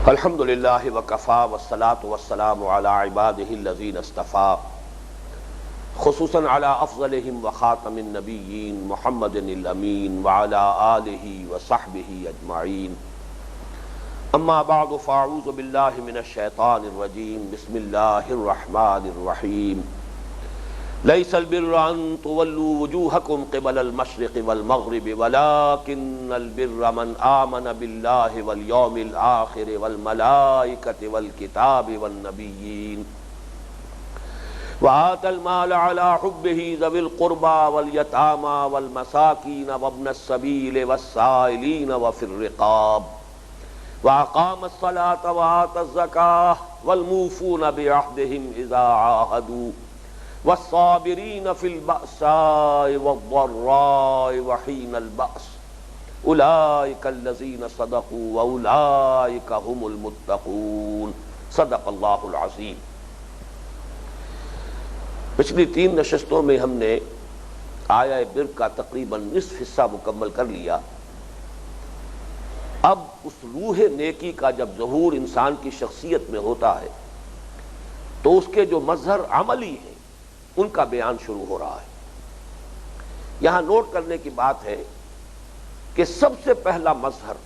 الحمد للہ وکفا والصلاة والسلام علی عبادہ الذین اصطفیٰ خصوصاً علی افضلہم وخاتم النبیین محمد الامین وعلی آلہ وصحبہ اجمعین اما بعد فاعوذ باللہ من الشیطان الرجیم بسم اللہ الرحمن الرحیم لیس البر ان تولوا وجوہکم قبل المشرق والمغرب ولكن البر من آمن باللہ والیوم الآخر والملائکۃ والکتاب والنبیین وآتى المال على حبه ذوي القربى واليتامى والمساكين وابن السبيل والسائلين وفي الرقاب وأقام الصلاة وآتى الزكاة والموفون بعهدهم إذا عاهدوا والصابرين في البأساء والضراء وحين البأس أولئك الذين صدقوا وأولئك هم المتقون صدق اللہ العظیم۔ پچھلی 3 نشستوں میں ہم نے آیہ بر کا تقریباً نصف حصہ مکمل کر لیا۔ اب اس روح نیکی کا جب ظہور انسان کی شخصیت میں ہوتا ہے تو اس کے جو مظہر عملی ہیں ان کا بیان شروع ہو رہا ہے۔ یہاں نوٹ کرنے کی بات ہے کہ سب سے پہلا مظہر،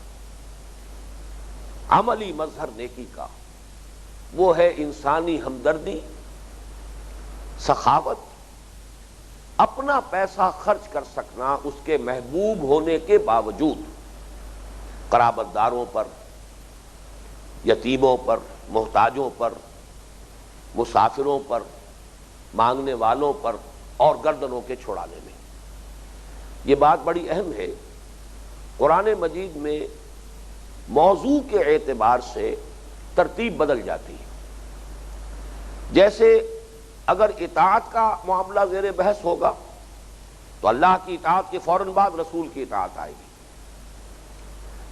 عملی مظہر نیکی کا، وہ ہے انسانی ہمدردی، سخاوت، اپنا پیسہ خرچ کر سکنا اس کے محبوب ہونے کے باوجود، قرابت داروں پر، یتیموں پر، محتاجوں پر، مسافروں پر، مانگنے والوں پر اور گردنوں کے چھڑانے میں۔ یہ بات بڑی اہم ہے۔ قرآن مجید میں موضوع کے اعتبار سے ترتیب بدل جاتی ہے۔ جیسے اگر اطاعت کا معاملہ زیر بحث ہوگا تو اللہ کی اطاعت کے فوراً بعد رسول کی اطاعت آئے گی۔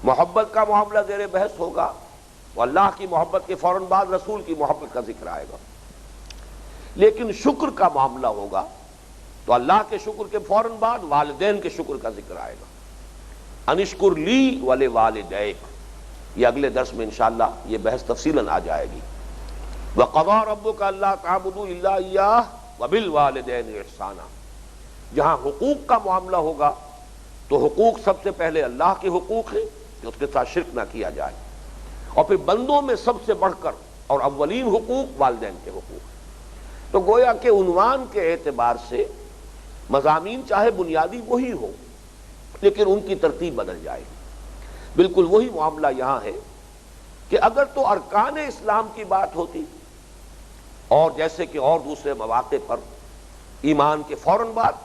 محبت کا معاملہ زیر بحث ہوگا تو اللہ کی محبت کے فوراً بعد رسول کی محبت کا ذکر آئے گا۔ لیکن شکر کا معاملہ ہوگا تو اللہ کے شکر کے فوراً بعد والدین کے شکر کا ذکر آئے گا۔ انشکر لی ولوالدیک، یہ اگلے درس میں انشاءاللہ یہ بحث تفصیلاً آ جائے گی۔ وَقَضَىٰ رَبُّكَ أَلَّا تَعْبُدُوا إِلَّا إِيَّاهُ وَبِالْوَالِدَيْنِ إِحْسَانًا۔ جہاں حقوق کا معاملہ ہوگا تو حقوق سب سے پہلے اللہ کے حقوق ہیں کہ اس کے ساتھ شرک نہ کیا جائے، اور پھر بندوں میں سب سے بڑھ کر اور اولین حقوق والدین کے حقوق ہیں۔ تو گویا کہ عنوان کے اعتبار سے مضامین چاہے بنیادی وہی ہو لیکن ان کی ترتیب بدل جائے گی۔ بالکل وہی معاملہ یہاں ہے کہ اگر تو ارکان اسلام کی بات ہوتی اور جیسے کہ اور دوسرے مواقع پر ایمان کے فوراً بعد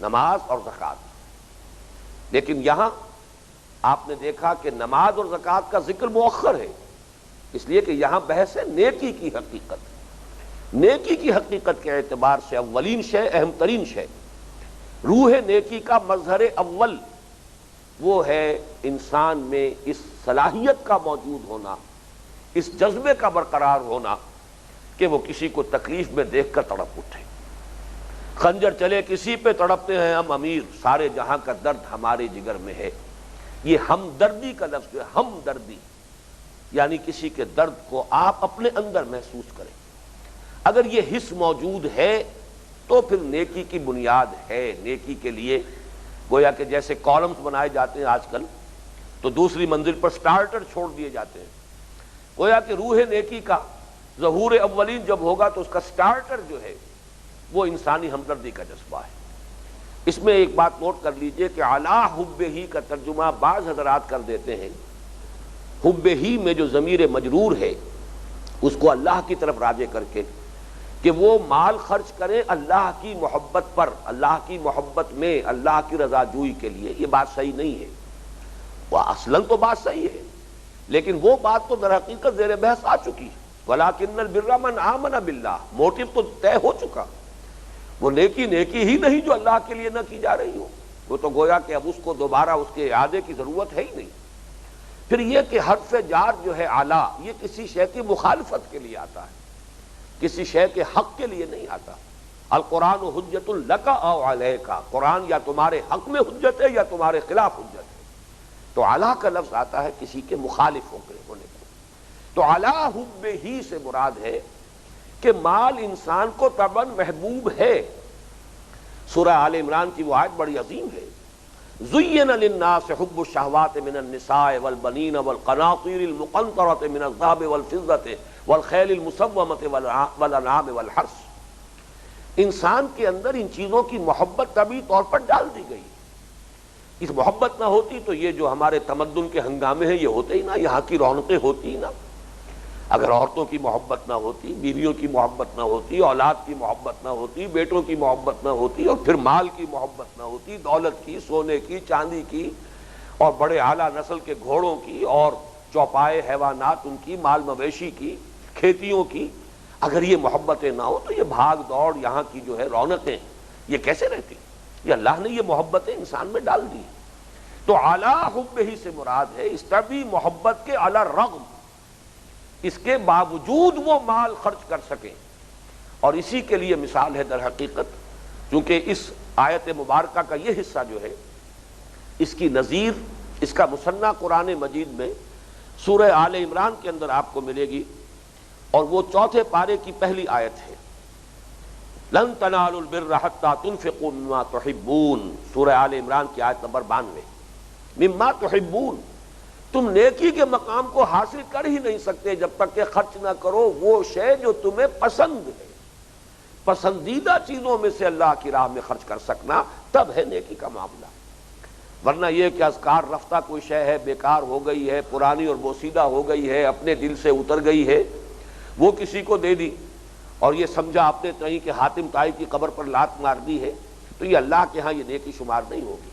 نماز اور زکوٰۃ، لیکن یہاں آپ نے دیکھا کہ نماز اور زکوٰۃ کا ذکر مؤخر ہے، اس لیے کہ یہاں بحث ہے نیکی کی حقیقت۔ نیکی کی حقیقت کے اعتبار سے اولین شے، اہم ترین شے، روح نیکی کا مظہر اول وہ ہے انسان میں اس صلاحیت کا موجود ہونا، اس جذبے کا برقرار ہونا کہ وہ کسی کو تکلیف میں دیکھ کر تڑپ اٹھے۔ خنجر چلے کسی پہ تڑپتے ہیں ہم امیر، سارے جہاں کا درد ہمارے جگر میں ہے۔ یہ ہمدردی کا لفظ ہے، ہمدردی یعنی کسی کے درد کو آپ اپنے اندر محسوس کریں۔ اگر یہ حس موجود ہے تو پھر نیکی کی بنیاد ہے۔ نیکی کے لیے گویا کہ جیسے کالمز بنائے جاتے ہیں آج کل، تو دوسری منزل پر سٹارٹر چھوڑ دیے جاتے ہیں۔ گویا کہ روح نیکی کا ظہور اولین جب ہوگا تو اس کا سٹارٹر جو ہے وہ انسانی ہمدردی کا جذبہ ہے۔ اس میں ایک بات نوٹ کر لیجئے کہ علی حبہ کا ترجمہ بعض حضرات کر دیتے ہیں، حبہ میں جو ضمیر مجرور ہے اس کو اللہ کی طرف راجع کر کے کہ وہ مال خرچ کریں اللہ کی محبت پر، اللہ کی محبت میں، اللہ کی رضا جوئی کے لیے۔ یہ بات صحیح نہیں ہے، وہ اصلاً تو بات صحیح ہے لیکن وہ بات تو در حقیقت زیر بحث آ چکی ہے۔ وَلَٰكِنَّ الْبِرَّ مَنْ آمَنَ بِاللَّهِ، موٹو تو طے ہو چکا۔ وہ نیکی ہی نہیں جو اللہ کے لیے نہ کی جا رہی ہو، وہ تو گویا کہ اب اس کو دوبارہ اس کے اعادے کی ضرورت ہے ہی نہیں۔ پھر یہ کہ حرف جار جو ہے اعلیٰ، یہ کسی شے کی مخالفت کے لیے آتا ہے، کسی شے کے حق کے لیے نہیں آتا۔ القرآن حجت لک او علیک، قرآن یا تمہارے حق میں حجت ہے یا تمہارے خلاف حجت ہے۔ تو علی کا لفظ آتا ہے کسی کے مخالف ہونے پر. تو علی حب ہی سے مراد ہے کہ مال انسان کو طبعاً محبوب ہے. سورہ آل عمران کی وہ آیت بڑی عظیم ہے. زین للناس حب الشہوات من النساء والبنین والقناطیر المقنطرۃ من الذہب والفضۃ والخیل المسومۃ والانعام والحرث. انسان کے اندر ان چیزوں کی محبت طبعی طور پر ڈال دی گئی. اس محبت نہ ہوتی تو یہ جو ہمارے تمدن کے ہنگامے ہیں یہ ہوتے ہی نہ, یہاں کی رونقیں ہوتی ہی نہ. اگر عورتوں کی محبت نہ ہوتی, بیویوں کی محبت نہ ہوتی, اولاد کی محبت نہ ہوتی, بیٹوں کی محبت نہ ہوتی, اور پھر مال کی محبت نہ ہوتی, دولت کی, سونے کی, چاندی کی, اور بڑے اعلیٰ نسل کے گھوڑوں کی, اور چوپائے حیوانات ان کی, مال مویشی کی, کھیتیوں کی, اگر یہ محبتیں نہ ہو تو یہ بھاگ دوڑ, یہاں کی جو ہے رونقیں, یہ کیسے رہتی؟ یہ اللہ نے یہ محبتیں انسان میں ڈال دی. تو اعلی حب ہی سے مراد ہے اس طبعی محبت کے علی الرغم, اس کے باوجود وہ مال خرچ کر سکیں. اور اسی کے لیے مثال ہے در حقیقت, چونکہ اس آیت مبارکہ کا یہ حصہ جو ہے اس کی نظیر, اس کا مثنیٰ قرآن مجید میں سورہ آل عمران کے اندر آپ کو ملے گی, اور وہ چوتھے پارے کی پہلی آیت ہے. لن تنالوا البر حتى تنفقوا مما تحبون, سورہ آل عمران کی آیت نمبر 92. مما تحبون, تم نیکی کے مقام کو حاصل کر ہی نہیں سکتے جب تک کہ خرچ نہ کرو وہ شے جو تمہیں پسند ہے. پسندیدہ چیزوں میں سے اللہ کی راہ میں خرچ کر سکنا تب ہے نیکی کا معاملہ. ورنہ یہ کہ اذکار رفتہ کوئی شے ہے, بیکار ہو گئی ہے, پرانی اور بوسیدہ ہو گئی ہے, اپنے دل سے اتر گئی ہے, وہ کسی کو دے دی اور یہ سمجھا اپنے تئیں کہ حاتم طائی کی قبر پر لات مار دی ہے, تو یہ اللہ کے ہاں یہ نیکی شمار نہیں ہوگی.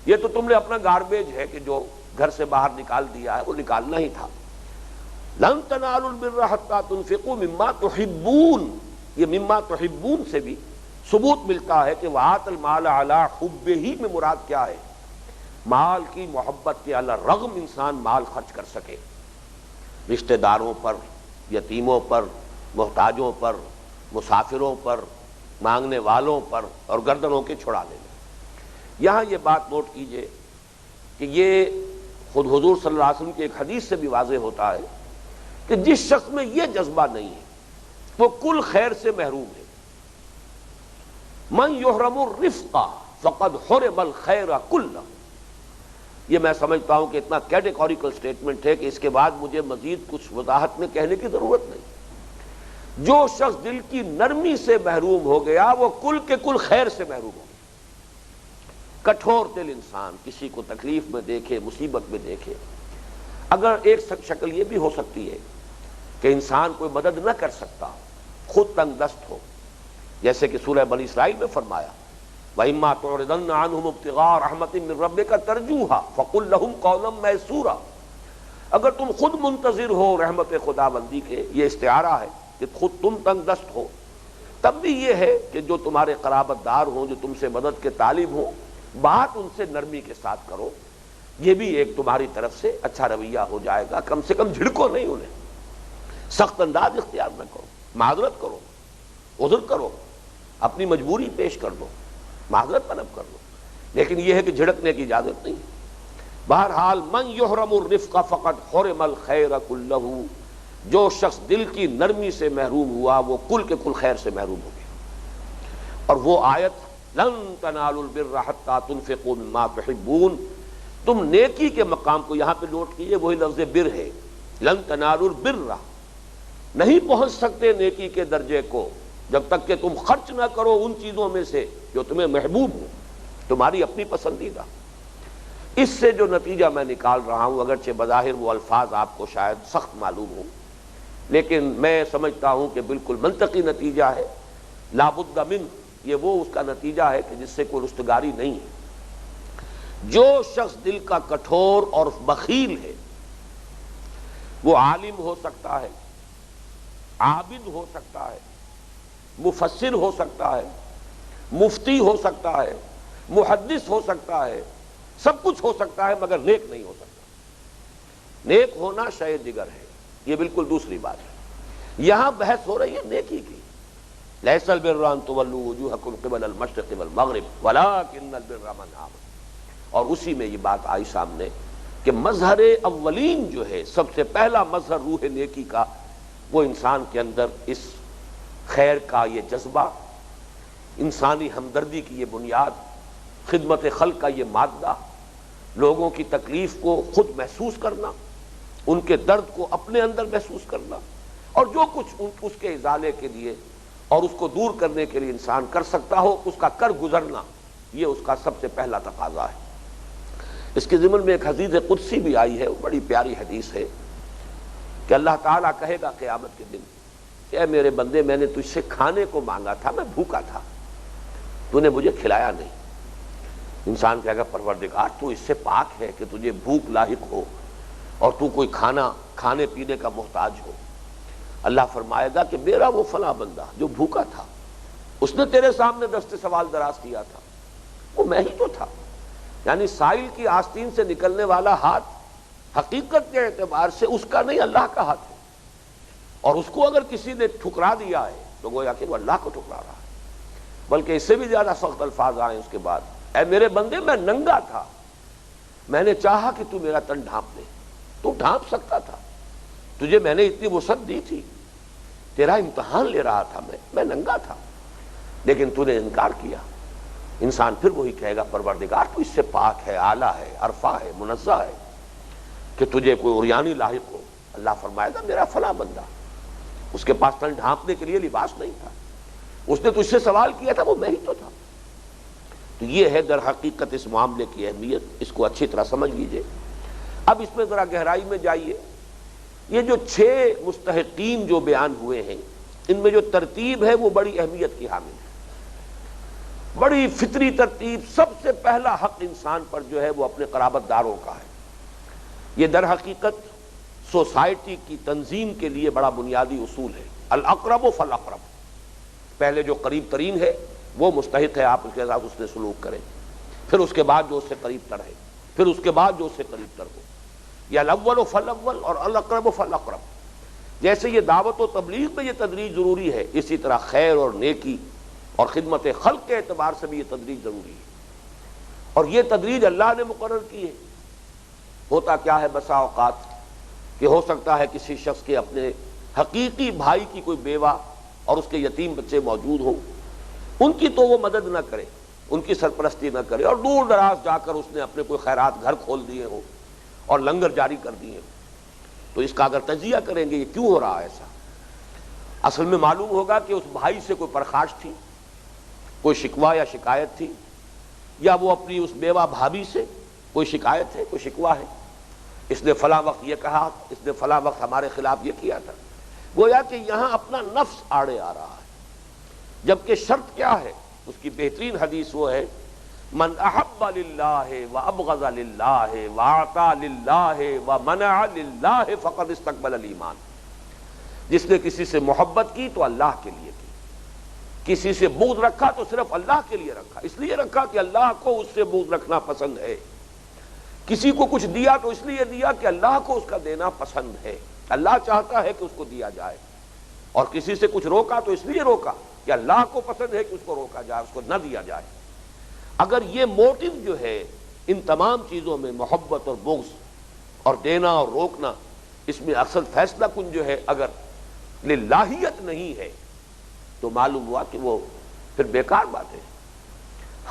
یہ تو تم نے اپنا گاربیج ہے کہ جو گھر سے باہر نکال دیا ہے وہ نکالنا ہی تھا. لن تنالوا البر حتى تنفقوا مما تحبون, یہ مما تحبون سے بھی ثبوت ملتا ہے کہ وآت المال علی حبہ میں مراد کیا ہے, مال کی محبت کے علی الرغم انسان مال خرچ کر سکے. رشتہ داروں پر, یتیموں پر, محتاجوں پر, مسافروں پر, مانگنے والوں پر, اور گردنوں کے چھڑانے میں. یہاں یہ بات نوٹ کیجئے کہ یہ خود حضور صلی اللہ علیہ وسلم کی ایک حدیث سے بھی واضح ہوتا ہے کہ جس شخص میں یہ جذبہ نہیں ہے وہ کل خیر سے محروم ہے. من یحرم الرفق فقد حرم الخیر کلہ. یہ میں سمجھتا ہوں کہ اتنا کیٹیگوریکل سٹیٹمنٹ ہے کہ اس کے بعد مجھے مزید کچھ وضاحت میں کہنے کی ضرورت نہیں. جو شخص دل کی نرمی سے محروم ہو گیا وہ کل کے کل خیر سے محروم ہو گیا. کٹھور دل انسان کسی کو تکلیف میں دیکھے, مصیبت میں دیکھے, اگر ایک شکل یہ بھی ہو سکتی ہے کہ انسان کوئی مدد نہ کر سکتا, خود تنگ دست ہو, جیسے کہ سورہ بنی اسرائیل میں فرمایا وَإِمَّا تُعْرِضَنَّ عَنْهُمُ ابْتِغَاءَ رَحْمَةٍ مِّن رَّبِّكَ تَرْجُوهَا فَقُل لَّهُمْ قَوْلًا مَّيْسُورًا. اگر تم خود منتظر ہو رحمت خداوندی کے, یہ استعارہ ہے کہ خود تم تنگ دست ہو, تب بھی یہ ہے کہ جو تمہارے قرابت دار ہوں, جو تم سے مدد کے طالب ہوں, بات ان سے نرمی کے ساتھ کرو. یہ بھی ایک تمہاری طرف سے اچھا رویہ ہو جائے گا. کم سے کم جھڑکو نہیں انہیں, سخت انداز اختیار نہ کرو, معذرت کرو, عذر کرو, اپنی مجبوری پیش کر دو, معذرت طلب کر لو, لیکن یہ ہے کہ جھڑکنے کی اجازت نہیں. بہرحال من یحرم الرفق فقد حرم الخیر کلہ, جو شخص دل کی نرمی سے محروم ہوا وہ کل کے کل خیر سے محروم ہو گیا. اور وہ آیت لن تنالوا البر حتى تنفقوا مما تحبون, تم نیکی کے مقام کو یہاں پہ نوٹ کیجئے, وہی لفظ بر ہے. لن تنالوا البر, نہیں پہنچ سکتے نیکی کے درجے کو جب تک کہ تم خرچ نہ کرو ان چیزوں میں سے جو تمہیں محبوب ہو, تمہاری اپنی پسندیدہ. اس سے جو نتیجہ میں نکال رہا ہوں, اگرچہ بظاہر وہ الفاظ آپ کو شاید سخت معلوم ہوں, لیکن میں سمجھتا ہوں کہ بالکل منطقی نتیجہ ہے. لا بد من, یہ وہ اس کا نتیجہ ہے کہ جس سے کوئی رستگاری نہیں ہے. جو شخص دل کا کٹھور اور بخیل ہے وہ عالم ہو سکتا ہے, عابد ہو سکتا ہے, مفسر ہو سکتا ہے, مفتی ہو سکتا ہے, محدث ہو سکتا ہے, سب کچھ ہو سکتا ہے, مگر نیک نہیں ہو سکتا. نیک ہونا شے دیگر ہے, یہ بالکل دوسری بات ہے. یہاں بحث ہو رہی ہے نیکی کی. لیس البر ان تولوا وجوہکم قبل المشرق والمغرب ولکن البر من آمن, اور اسی میں یہ بات آئی سامنے کہ مظہر اولین جو ہے، سب سے پہلا مظہر روح نیکی کا، وہ انسان کے اندر اس خیر کا یہ جذبہ، انسانی ہمدردی کی یہ بنیاد، خدمت خلق کا یہ مادہ، لوگوں کی تکلیف کو خود محسوس کرنا، ان کے درد کو اپنے اندر محسوس کرنا، اور جو کچھ اس کے ازالے کے لیے اور اس کو دور کرنے کے لیے انسان کر سکتا ہو اس کا کر گزرنا، یہ اس کا سب سے پہلا تقاضا ہے۔ اس کے ضمن میں ایک حدیث قدسی بھی آئی ہے، بڑی پیاری حدیث ہے، کہ اللہ تعالیٰ کہے گا قیامت کے دن کہ اے میرے بندے، میں نے تجھ سے کھانے کو مانگا تھا، میں بھوکا تھا، تو نے مجھے کھلایا نہیں۔ انسان کہے گا پروردگار تو اس سے پاک ہے کہ تجھے بھوک لاحق ہو اور تو کوئی کھانے پینے کا محتاج ہو۔ اللہ فرمائے گا کہ میرا وہ فلاں بندہ جو بھوکا تھا، اس نے تیرے سامنے دست سوال دراز کیا تھا، وہ میں ہی تو تھا۔ یعنی سائل کی آستین سے نکلنے والا ہاتھ حقیقت کے اعتبار سے اس کا نہیں، اللہ کا ہاتھ ہے، اور اس کو اگر کسی نے ٹھکرا دیا ہے تو گویا کہ وہ اللہ کو ٹھکرا رہا ہے۔ بلکہ اس سے بھی زیادہ سخت الفاظ آئے اس کے بعد، اے میرے بندے میں ننگا تھا، میں نے چاہا کہ تو میرا تن ڈھانپ لے، تو ڈھانپ سکتا تھا، تجھے میں نے اتنی وسعت دی تھی، تیرا امتحان لے رہا تھا، میں ننگا تھا، لیکن تو نے انکار کیا۔ انسان پھر وہی کہے گا پروردگار تو اس سے پاک ہے، اعلیٰ ہے، عرفہ ہے، منزہ ہے کہ تجھے کوئی عریانی لاحق ہو۔ اللہ فرمائے گا میرا فلاں بندہ، اس کے پاس تن ڈھانپنے کے لیے لباس نہیں تھا، اس نے تجھ سے سوال کیا تھا، وہ میں ہی تو تھا۔ تو یہ ہے در حقیقت اس معاملے کی اہمیت، اس کو اچھی طرح سمجھ لیجئے۔ اب اس میں ذرا گہرائی میں جائیے۔ یہ جو 6 مستحقین جو بیان ہوئے ہیں، ان میں جو ترتیب ہے وہ بڑی اہمیت کی حامل ہے، بڑی فطری ترتیب۔ سب سے پہلا حق انسان پر جو ہے وہ اپنے قرابت داروں کا ہے۔ یہ در حقیقت سوسائٹی کی تنظیم کے لیے بڑا بنیادی اصول ہے، الاقرب فالاقرب۔ پہلے جو قریب ترین ہے وہ مستحق ہے، آپ اس کے ساتھ اس نے سلوک کریں، پھر اس کے بعد جو اس سے قریب تر ہے، پھر اس کے بعد جو اس سے قریب تر ہو۔ یہ الاول فالاول اور الاقرب فالاقرب۔ جیسے یہ دعوت و تبلیغ میں یہ تدریج ضروری ہے، اسی طرح خیر اور نیکی اور خدمت خلق کے اعتبار سے بھی یہ تدریج ضروری ہے، اور یہ تدریج اللہ نے مقرر کی ہے۔ ہوتا کیا ہے بسا اوقات کہ ہو سکتا ہے کسی شخص کے اپنے حقیقی بھائی کی کوئی بیوہ اور اس کے یتیم بچے موجود ہوں، ان کی تو وہ مدد نہ کرے، ان کی سرپرستی نہ کرے، اور دور دراز جا کر اس نے اپنے کوئی خیرات گھر کھول دیے ہوں اور لنگر جاری کر دیے ہوں، تو اس کا اگر تجزیہ کریں گے یہ کیوں ہو رہا ہے ایسا، اصل میں معلوم ہوگا کہ اس بھائی سے کوئی پرخاش تھی، کوئی شکوہ یا شکایت تھی، یا وہ اپنی اس بیوہ بھابھی سے کوئی شکایت ہے، کوئی شکوہ ہے، اس نے فلاں وقت یہ کہا، اس نے فلاں وقت ہمارے خلاف یہ کیا تھا۔ گویا کہ یہاں اپنا نفس آڑے آ رہا ہے، جبکہ شرط کیا ہے؟ اس کی بہترین حدیث وہ ہے، من احب للہ وابغض للہ واعطى للہ ومنع للہ فقد استقبل الایمان۔ جس نے کسی سے محبت کی تو اللہ کے لیے کی، کسی سے بغض رکھا تو صرف اللہ کے لیے رکھا، اس لیے رکھا کہ اللہ کو اس سے بغض رکھنا پسند ہے، کسی کو کچھ دیا تو اس لیے دیا کہ اللہ کو اس کا دینا پسند ہے، اللہ چاہتا ہے کہ اس کو دیا جائے، اور کسی سے کچھ روکا تو اس لیے روکا کہ اللہ کو پسند ہے کہ اس کو روکا جائے، اس کو نہ دیا جائے۔ اگر یہ موٹو جو ہے ان تمام چیزوں میں، محبت اور بغض اور دینا اور روکنا، اس میں اصل فیصلہ کن جو ہے اگر للہیت نہیں ہے تو معلوم ہوا کہ وہ پھر بیکار بات ہے۔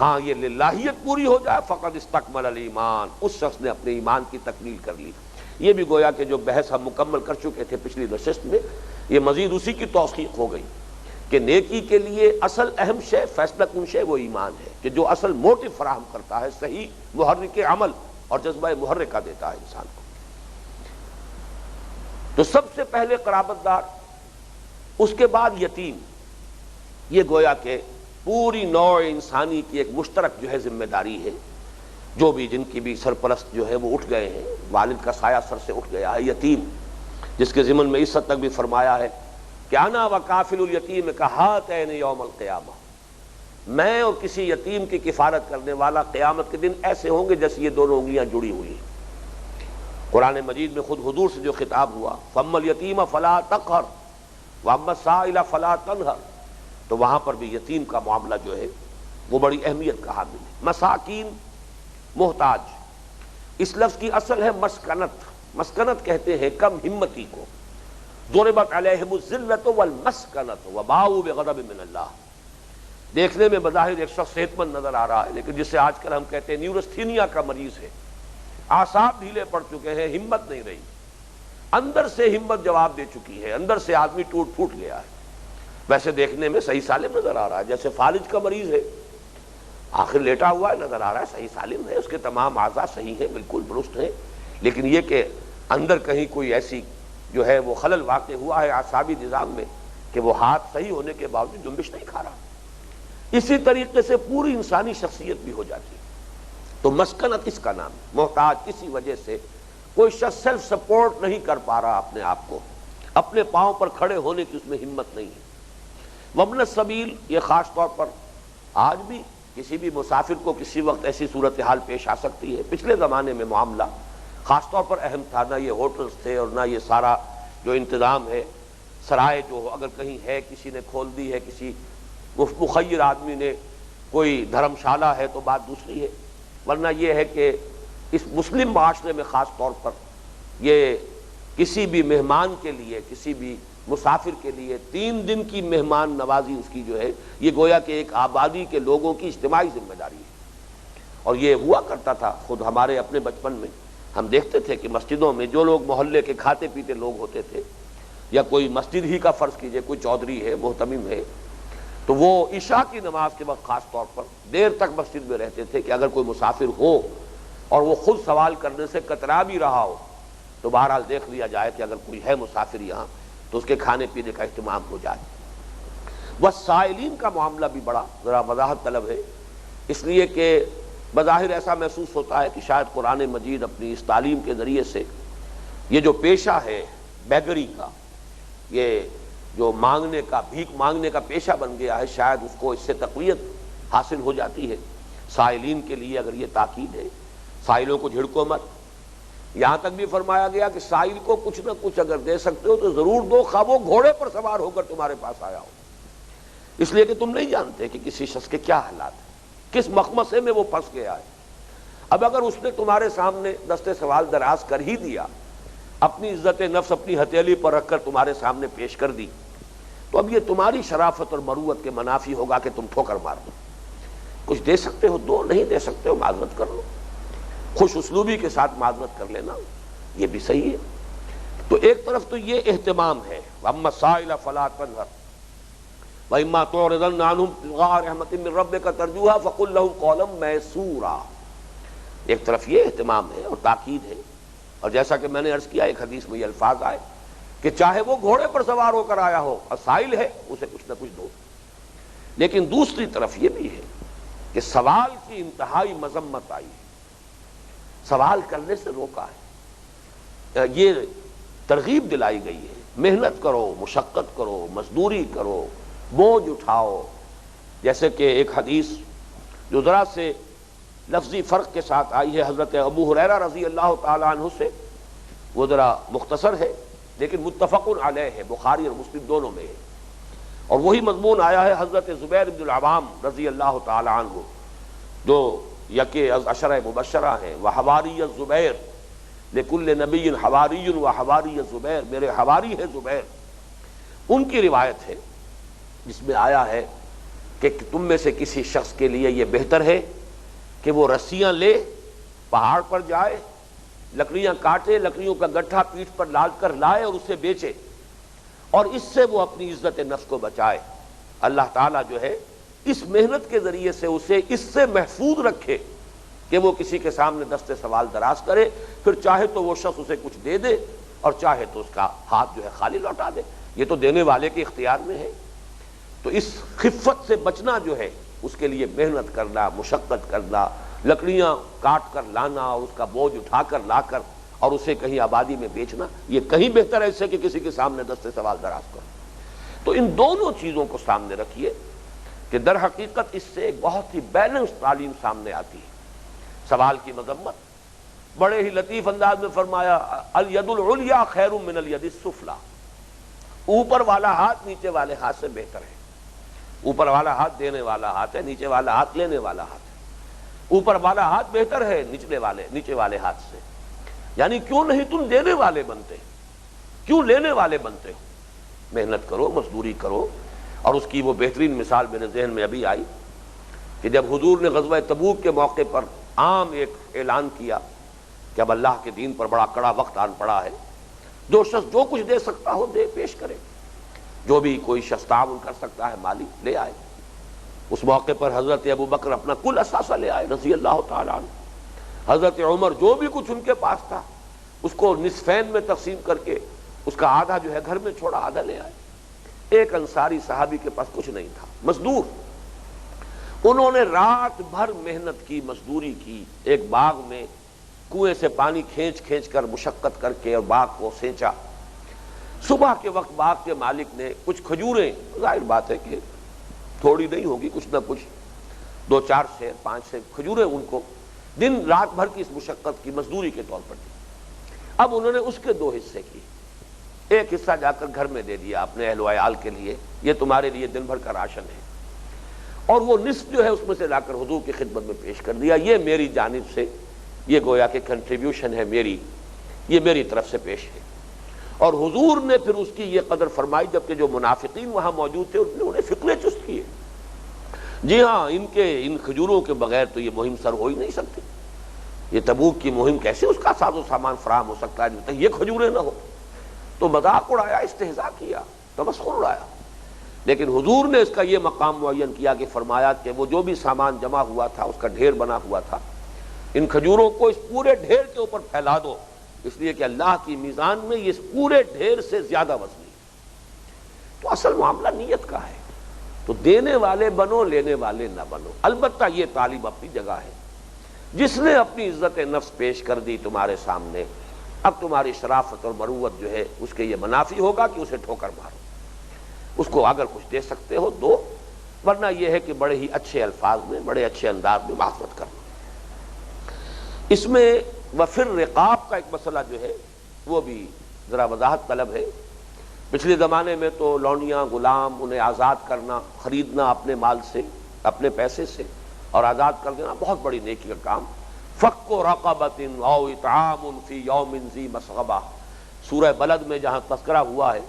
ہاں یہ للہیت پوری ہو جائے فقد استکمل الایمان، اس شخص نے اپنے ایمان کی تکمیل کر لی۔ یہ بھی گویا کہ جو بحث ہم مکمل کر چکے تھے پچھلی نشست میں، یہ مزید اسی کی توثیق ہو گئی کہ نیکی کے لیے اصل اہم شے، فیصلہ کن شے وہ ایمان ہے، کہ جو اصل موٹو فراہم کرتا ہے، صحیح محرک عمل اور جذبہ محرکہ دیتا ہے انسان کو۔ تو سب سے پہلے قرابت دار، اس کے بعد یتیم۔ یہ گویا کہ پوری نوع انسانی کی ایک مشترک جو ہے ذمہ داری ہے، جو بھی جن کی بھی سرپرست جو ہے وہ اٹھ گئے ہیں، والد کا سایہ سر سے اٹھ گیا ہے، یتیم جس کے ضمن میں اس حد تک بھی فرمایا ہے کہ انا وکافل الیتیم کہاتین یوم القیامہ، میں اور کسی یتیم کی کفالت کرنے والا قیامت کے دن ایسے ہوں گے جیسے یہ دونوں انگلیاں جڑی ہوئی ہیں۔ قرآن مجید میں خود حضور سے جو خطاب ہوا، فَأَمَّا الْيَتِيمَ فَلَا تَقْهَرْ وَأَمَّا السَّائِلَ فَلَا تَنْهَرْ، تو وہاں پر بھی یتیم کا معاملہ جو ہے وہ بڑی اہمیت کا حامل ہے۔ مساکین، محتاج، اس لفظ کی اصل ہے مسکنت. مسکنت کہتے ہیں کم ہمتی کو. ضربت علیہم الذلۃ والمسکنۃ وباؤوا بغضب من اللہ. دیکھنے میں بظاہر ایک شخص صحت مند نظر آ رہا ہے، لیکن جسے آج کل ہم کہتے ہیں نیورستھینیا کا مریض ہے، اعصاب ڈھیلے پڑ چکے ہیں، ہمت نہیں رہی، اندر سے ہمت جواب دے چکی ہے، اندر سے آدمی ٹوٹ پھوٹ گیا ہے. ویسے دیکھنے میں صحیح سالم نظر آ رہا ہے، جیسے فالج کا مریض ہے، آخر لیٹا ہوا ہے، نظر آ رہا ہے صحیح سالم ہے، اس کے تمام اعضاء صحیح ہیں، بالکل درست ہیں، لیکن یہ کہ اندر کہیں کوئی ایسی جو ہے وہ خلل واقع ہوا ہے اعصابی نظام میں کہ وہ ہاتھ صحیح ہونے کے باوجود جنبش نہیں کھا رہا. اسی طریقے سے پوری انسانی شخصیت بھی ہو جاتی ہے. تو مسکنت اس کا نام ہے. محتاج کسی وجہ سے کوئی شخص سیلف سپورٹ نہیں کر پا رہا اپنے آپ کو، اپنے پاؤں پر کھڑے ہونے کی اس میں ہمت نہیں ہے. وابن السبیل، یہ خاص طور پر آج بھی کسی بھی مسافر کو کسی وقت ایسی صورتحال پیش آ سکتی ہے. پچھلے زمانے میں معاملہ خاص طور پر اہم تھا، نہ یہ ہوٹلز تھے اور نہ یہ سارا جو انتظام ہے، سرائے جو اگر کہیں ہے کسی نے کھول دی ہے، کسی مخیر آدمی نے کوئی دھرم شالہ ہے تو بات دوسری ہے. ورنہ یہ ہے کہ اس مسلم معاشرے میں خاص طور پر یہ کسی بھی مہمان کے لیے، کسی بھی مسافر کے لیے 3 دن کی مہمان نوازی اس کی جو ہے، یہ گویا کہ ایک آبادی کے لوگوں کی اجتماعی ذمہ داری ہے. اور یہ ہوا کرتا تھا. خود ہمارے اپنے بچپن میں ہم دیکھتے تھے کہ مسجدوں میں جو لوگ محلے کے کھاتے پیتے لوگ ہوتے تھے، یا کوئی مسجد ہی کا فرض کیجئے، کوئی چودھری ہے، محتمم ہے، تو وہ عشاء کی نماز کے وقت خاص طور پر دیر تک مسجد میں رہتے تھے کہ اگر کوئی مسافر ہو اور وہ خود سوال کرنے سے کترا بھی رہا ہو تو بہرحال دیکھ لیا جائے کہ اگر کوئی ہے مسافر یہاں تو اس کے کھانے پینے کا اہتمام ہو جائے. والسائلین کا معاملہ بھی بڑا ذرا وضاحت طلب ہے، اس لیے کہ بظاہر ایسا محسوس ہوتا ہے کہ شاید قرآن مجید اپنی اس تعلیم کے ذریعے سے یہ جو پیشہ ہے بیگری کا، یہ جو مانگنے کا، بھیک مانگنے کا پیشہ بن گیا ہے، شاید اس کو اس سے تقویت حاصل ہو جاتی ہے. سائلین کے لیے اگر یہ تاکید ہے، سائلوں کو جھڑکو مت. یہاں تک بھی فرمایا گیا کہ سائل کو کچھ نہ کچھ اگر دے سکتے ہو تو ضرور دو، خواہ وہ گھوڑے پر سوار ہو کر تمہارے پاس آیا ہو، اس لیے کہ تم نہیں جانتے کہ کسی شخص کے کیا حالات ہیں، کس مخمصے میں وہ پھنس گیا ہے. اب اگر اس نے تمہارے سامنے دست سوال دراز کر ہی دیا، اپنی عزت نفس اپنی ہتھیلی پر رکھ کر تمہارے سامنے پیش کر دی، تو اب یہ تمہاری شرافت اور مروت کے منافی ہوگا کہ تم ٹھوکر مار دو. کچھ دے سکتے ہو دو، نہیں دے سکتے ہو معذرت کر لو، خوش اسلوبی کے ساتھ معذرت کر لینا، یہ بھی صحیح ہے. تو ایک طرف تو یہ اہتمام ہے، وَأَمَّا السَّائِلَ فَلَا تَنْهَرْ وَإِمَّا تُعْرِضَنَّ عَنْهُمْ ابْتِغَاءَ رَحْمَةٍ مِّن رَّبِّكَ تَرْجُوهَا فَقُل لَّهُمْ قَوْلًا مَّيْسُورًا. ایک طرف یہ اہتمام ہے اور تاکید ہے، اور جیسا کہ میں نے عرض کیا ایک حدیث میں یہ الفاظ آئے کہ چاہے وہ گھوڑے پر سوار ہو کر آیا ہو اور سائل ہے، اسے کچھ نہ کچھ دو. لیکن دوسری طرف یہ بھی ہے کہ سوال کی انتہائی مذمت آئی ہے، سوال کرنے سے روکا ہے، یہ ترغیب دلائی گئی ہے، محنت کرو، مشقت کرو، مزدوری کرو، بوجھ اٹھاؤ. جیسے کہ ایک حدیث جو ذرا سے لفظی فرق کے ساتھ آئی ہے حضرت ابو ہریرہ رضی اللہ تعالی عنہ سے، وہ ذرا مختصر ہے لیکن متفق علیہ ہے، بخاری اور مسلم دونوں میں ہے. اور وہی مضمون آیا ہے حضرت زبیر بن العوام رضی اللہ تعالی عنہ، جو یکے از عشرہ مبشرہ ہیں. وحواری الزبیر لکل نبی حواری وحواری الزبیر، میرے حواری ہے زبیر. ان کی روایت ہے جس میں آیا ہے کہ تم میں سے کسی شخص کے لیے یہ بہتر ہے کہ وہ رسیاں لے پہاڑ پر جائے، لکڑیاں کاٹے، لکڑیوں کا گٹھا پیٹھ پر لاد کر لائے اور اسے بیچے، اور اس سے وہ اپنی عزت نفس کو بچائے. اللہ تعالیٰ جو ہے اس محنت کے ذریعے سے اسے اس سے محفوظ رکھے کہ وہ کسی کے سامنے دست سوال دراز کرے، پھر چاہے تو وہ شخص اسے کچھ دے دے اور چاہے تو اس کا ہاتھ جو ہے خالی لوٹا دے. یہ تو دینے والے کے اختیار میں ہے. تو اس خفت سے بچنا جو ہے اس کے لیے محنت کرنا، مشقت کرنا، لکڑیاں کاٹ کر لانا اور اس کا بوجھ اٹھا کر لا کر اور اسے کہیں آبادی میں بیچنا، یہ کہیں بہتر ہے اس سے کہ کسی کے سامنے دست سوال دراز کرو. تو ان دونوں چیزوں کو سامنے رکھیے کہ در حقیقت اس سے ایک بہت ہی بیلنس تعلیم سامنے آتی ہے. سوال کی مذمت بڑے ہی لطیف انداز میں فرمایا، الید العلیٰ خیر من الید السفلیٰ، اوپر والا ہاتھ نیچے والے ہاتھ سے بہتر ہے. اوپر والا ہاتھ دینے والا ہاتھ ہے، نیچے والا ہاتھ لینے والا ہاتھ ہے. اوپر والا ہاتھ بہتر ہے نیچے والے ہاتھ سے، یعنی کیوں نہیں تم دینے والے بنتے، کیوں لینے والے بنتے ہو؟ محنت کرو، مزدوری کرو۔ اور اس کی وہ بہترین مثال میرے ذہن میں ابھی آئی کہ جب حضور نے غزوہ تبوک کے موقع پر عام ایک اعلان کیا کہ اب اللہ کے دین پر بڑا کڑا وقت آن پڑا ہے، جو شخص جو کچھ دے سکتا ہو دے، پیش کرے، جو بھی کوئی شخص تعاون کر سکتا ہے مالی لے آئے۔ اس موقع پر حضرت ابو بکر اپنا کل اثاثہ لے آئے رضی اللہ تعالیٰ عنہ، حضرت عمر جو بھی کچھ ان کے پاس تھا اس کو نصفین میں تقسیم کر کے اس کا آدھا جو ہے گھر میں چھوڑا، آدھا لے آئے۔ ایک انصاری صحابی کے پاس کچھ نہیں تھا، مزدور، انہوں نے رات بھر محنت کی، مزدوری کی، ایک باغ میں کنویں سے پانی کھینچ کھینچ کر مشقت کر کے اور باغ کو سینچا۔ صبح کے وقت باغ کے مالک نے کچھ کھجوریں، ظاہر بات ہے کہ تھوڑی نہیں ہوگی، کچھ نہ کچھ 2-4 سیر 5 سیر کھجوریں ان کو دن رات بھر کی اس مشقت کی مزدوری کے طور پر دی۔ اب انہوں نے اس کے 2 حصے کیے، ایک حصہ جا کر گھر میں دے دیا اپنے اہل و عیال کے لیے، یہ تمہارے لیے دن بھر کا راشن ہے، اور وہ نصف جو ہے اس میں سے لا کر حضور کی خدمت میں پیش کر دیا، یہ میری جانب سے، یہ گویا کہ کنٹریبیوشن ہے میری، یہ میری طرف سے پیش ہے۔ اور حضور نے پھر اس کی یہ قدر فرمائی، جبکہ جو منافقین وہاں موجود تھے انہیں فکرے چست کیے، جی ہاں ان کھجوروں کے بغیر تو یہ مہم سر ہو ہی نہیں سکتی، یہ تبوک کی مہم کیسے اس کا ساز و سامان فراہم ہو سکتا ہے جب تک یہ کھجوریں نہ ہو؟ تو مذاق اڑایا، استہزاء کیا، تمسخر اڑایا۔ لیکن حضور نے اس کا یہ مقام معین کیا کہ فرمایا کہ وہ جو بھی سامان جمع ہوا تھا، اس کا ڈھیر بنا ہوا تھا، ان کھجوروں کو اس پورے ڈھیر کے اوپر پھیلا دو، اس لیے کہ اللہ کی میزان میں یہ اس پورے ڈھیر سے زیادہ وزنی ہے۔ تو اصل معاملہ نیت کا ہے، تو دینے والے بنو، لینے والے نہ بنو۔ البتہ یہ تعلیم اپنی جگہ ہے، جس نے اپنی عزت نفس پیش کر دی تمہارے سامنے، اب تمہاری شرافت اور مروت جو ہے اس کے یہ منافی ہوگا کہ اسے ٹھوکر مارو، اس کو اگر کچھ دے سکتے ہو دو، ورنہ یہ ہے کہ بڑے ہی اچھے الفاظ میں، بڑے اچھے انداز میں معذرت کرنا۔ اس میں وفر رقاب کا ایک مسئلہ جو ہے وہ بھی ذرا وضاحت طلب ہے۔ پچھلے زمانے میں تو لونیاں، غلام، انہیں آزاد کرنا، خریدنا اپنے مال سے، اپنے پیسے سے، اور آزاد کر دینا بہت بڑی نیکی کا کام۔ فک رقبۃ او اطعام فی یوم ذی مسغبہ، سورہ بلد میں جہاں تذکرہ ہوا ہے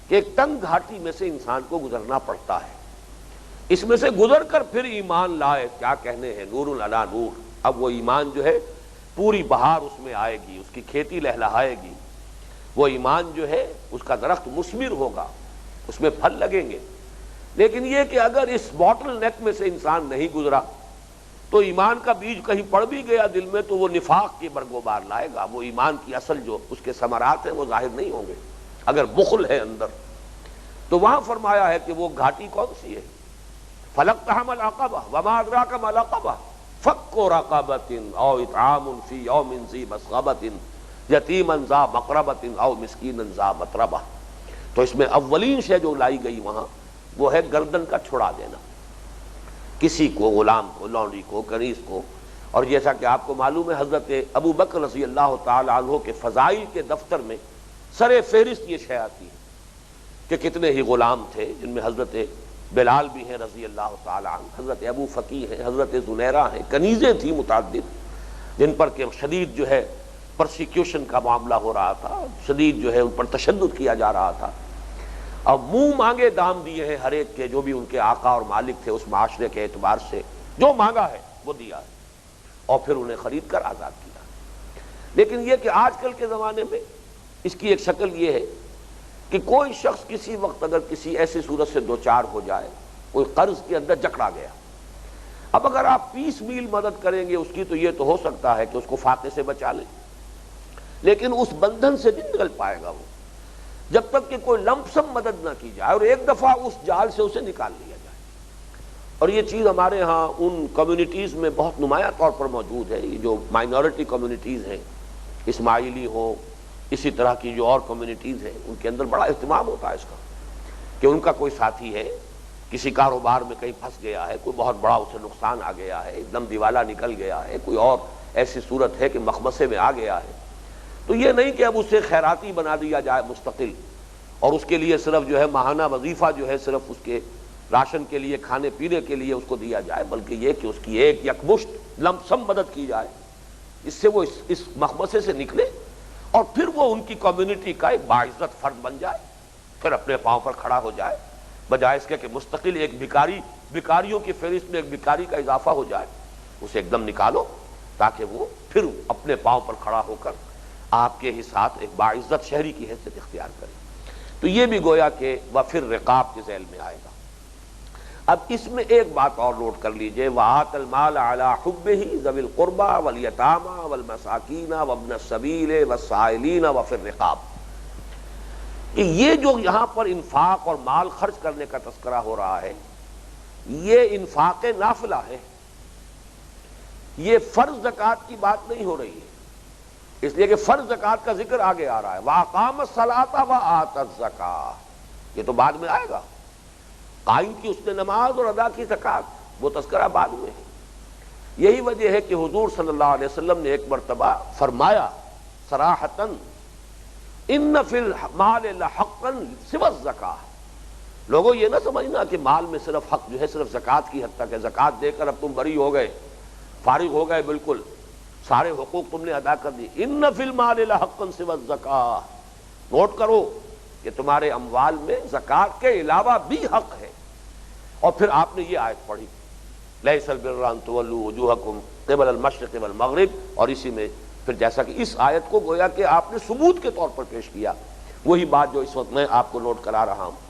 کہ ایک تنگ گھاٹی میں سے انسان کو گزرنا پڑتا ہے، اس میں سے گزر کر پھر ایمان لائے، کیا کہنے ہیں، نور علی نور۔ اب وہ ایمان جو ہے پوری بہار اس میں آئے گی، اس کی کھیتی لہلہائے گی، وہ ایمان جو ہے اس کا درخت مثمر ہوگا، اس میں پھل لگیں گے۔ لیکن یہ کہ اگر اس باٹل نیک میں سے انسان نہیں گزرا تو ایمان کا بیج کہیں پڑ بھی گیا دل میں تو وہ نفاق کی برگوبار لائے گا، وہ ایمان کی اصل جو اس کے ثمرات ہیں وہ ظاہر نہیں ہوں گے۔ اگر بخل ہے اندر تو وہاں فرمایا ہے کہ وہ گھاٹی کون سی ہے، فلقتحم العقبہ وما ادراک ما العقبہ فک رقبۃ او اطعام فی یوم ذی مسغبۃ یتیما ذا مقربۃ او مسکینا ذا متربہ۔ تو اس میں اولین شے جو لائی گئی وہاں وہ ہے گردن کا چھڑا دینا، کسی کو، غلام کو، لونڈی کو، کنیز کو۔ اور جیسا کہ آپ کو معلوم ہے حضرت ابو بکر رضی اللہ تعالی عنہ کے فضائل کے دفتر میں سر فہرست یہ شے آتی ہے کہ کتنے ہی غلام تھے، جن میں حضرت بلال بھی ہیں رضی اللہ تعالی عنہ، حضرت ابو فقی ہیں، حضرت زنیرہ ہیں، کنیزیں تھیں متعدد جن پر کہ شدید جو ہے پرسیکیوشن کا معاملہ ہو رہا تھا، شدید جو ہے ان پر تشدد کیا جا رہا تھا۔ اب منہ مانگے دام دیے ہیں ہر ایک کے، جو بھی ان کے آقا اور مالک تھے اس معاشرے کے اعتبار سے، جو مانگا ہے وہ دیا ہے، اور پھر انہیں خرید کر آزاد کیا۔ لیکن یہ کہ آج کل کے زمانے میں اس کی ایک شکل یہ ہے کہ کوئی شخص کسی وقت اگر کسی ایسی صورت سے دوچار ہو جائے، کوئی قرض کے اندر جکڑا گیا، اب اگر آپ 20 میل مدد کریں گے اس کی تو یہ تو ہو سکتا ہے کہ اس کو فاقے سے بچا لیں، لیکن اس بندھن سے نہیں نکل پائے گا وہ جب تک کہ کوئی لمپسم مدد نہ کی جائے اور ایک دفعہ اس جال سے اسے نکال لیا جائے۔ اور یہ چیز ہمارے ہاں ان کمیونٹیز میں بہت نمایاں طور پر موجود ہے، یہ جو مائنورٹی کمیونٹیز ہیں، اسماعیلی ہوں، اسی طرح کی جو اور کمیونٹیز ہیں، ان کے اندر بڑا اہتمام ہوتا ہے اس کا کہ ان کا کوئی ساتھی ہے، کسی کاروبار میں کہیں پھنس گیا ہے، کوئی بہت بڑا اسے نقصان آ گیا ہے، ایک دم دیوالا نکل گیا ہے، کوئی اور ایسی صورت ہے کہ مخمصے میں آ گیا ہے، تو یہ نہیں کہ اب اسے خیراتی بنا دیا جائے مستقل، اور اس کے لیے صرف جو ہے ماہانہ وظیفہ جو ہے صرف اس کے راشن کے لیے، کھانے پینے کے لیے اس کو دیا جائے، بلکہ یہ کہ اس کی ایک یکمشت لمپ سم مدد کی جائے، اس سے وہ اس مخمصے سے نکلے اور پھر وہ ان کی کمیونٹی کا ایک باعزت فرد بن جائے، پھر اپنے پاؤں پر کھڑا ہو جائے، بجائے اس کے کہ مستقل ایک بھکاریوں کی فہرست میں ایک بھکاری کا اضافہ ہو جائے۔ اسے ایک دم نکالو تاکہ وہ پھر اپنے پاؤں پر کھڑا ہو کر آپ کے ہی ساتھ ایک باعزت شہری کی حیثیت اختیار کرے۔ تو یہ بھی گویا کہ وفر رقاب کے ذیل میں آئے گا۔ اب اس میں ایک بات اور نوٹ کر لیجئے، وَآتَ الْمَالَ عَلَىٰ حُبِّهِ ذَوِي الْقُرْبَىٰ وَالْيَتَامَىٰ وَالْمَسَاكِينَ وَابْنَ السَّبِيلِ وَالسَّائِلِينَ وَفِي الرِّقَابِ، کہ یہ جو یہاں پر انفاق اور مال خرچ کرنے کا تذکرہ ہو رہا ہے، یہ انفاق نافلہ ہے، یہ فرض زکوٰۃ کی بات نہیں ہو رہی ہے، اس لیے کہ فرض زکوٰۃ کا ذکر آگے آ رہا ہے، وَأَقَامَ الصَّلَاةَ وَآتَى الزَّكَاةَ، یہ تو بعد میں آئے گا۔ قائم کی اس نے نماز اور ادا کی زکوٰۃ، وہ تذکرہ بعد میں ہے۔ یہی وجہ ہے کہ حضور صلی اللہ علیہ وسلم نے ایک مرتبہ فرمایا صراحتاً، ان فی المال لحقا سوى الزکاۃ، لوگوں یہ نہ سمجھنا کہ مال میں صرف حق جو ہے صرف زکوٰۃ کی حد تک ہے، زکوٰۃ دے کر اب تم بری ہو گئے، فارغ ہو گئے، بالکل سارے حقوق تم نے ادا کر دی۔ ان فی المال لحقا سوى الزکاۃ، نوٹ کرو کہ تمہارے اموال میں زکوٰۃ کے علاوہ بھی حق ہے۔ اور پھر آپ نے یہ آیت پڑھی، لیس البر ان تولوا وجوہکم قبل المشرق والمغرب، اور اسی میں پھر جیسا کہ اس آیت کو گویا کہ آپ نے ثبوت کے طور پر پیش کیا، وہی بات جو اس وقت میں آپ کو نوٹ کرا رہا ہوں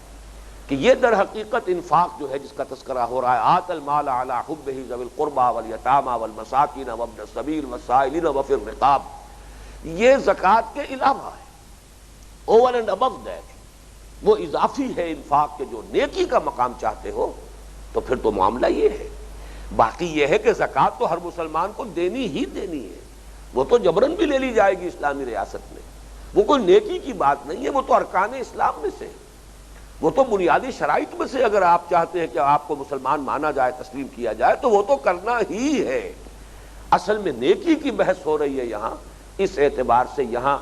کہ یہ در حقیقت انفاق جو ہے جس کا تذکرہ ہو رہا ہے، آت المال علی حبہ ذوی القربى والیتامى والمساکین وابن السبیل والسائلین وفی الرقاب، یہ زکوٰۃ کے علاوہ ہے، اوور اینڈ ابو دیٹ، وہ اضافی ہے انفاق کے۔ جو نیکی کا مقام چاہتے ہو تو پھر تو معاملہ یہ ہے۔ باقی یہ ہے کہ زکوٰۃ تو ہر مسلمان کو دینی ہی دینی ہے، وہ تو جبراً بھی لے لی جائے گی اسلامی ریاست میں، وہ کوئی نیکی کی بات نہیں ہے، وہ تو ارکان اسلام میں سے، وہ تو بنیادی شرائط میں سے، اگر آپ چاہتے ہیں کہ آپ کو مسلمان مانا جائے، تسلیم کیا جائے، تو وہ تو کرنا ہی ہے۔ اصل میں نیکی کی بحث ہو رہی ہے یہاں، اس اعتبار سے یہاں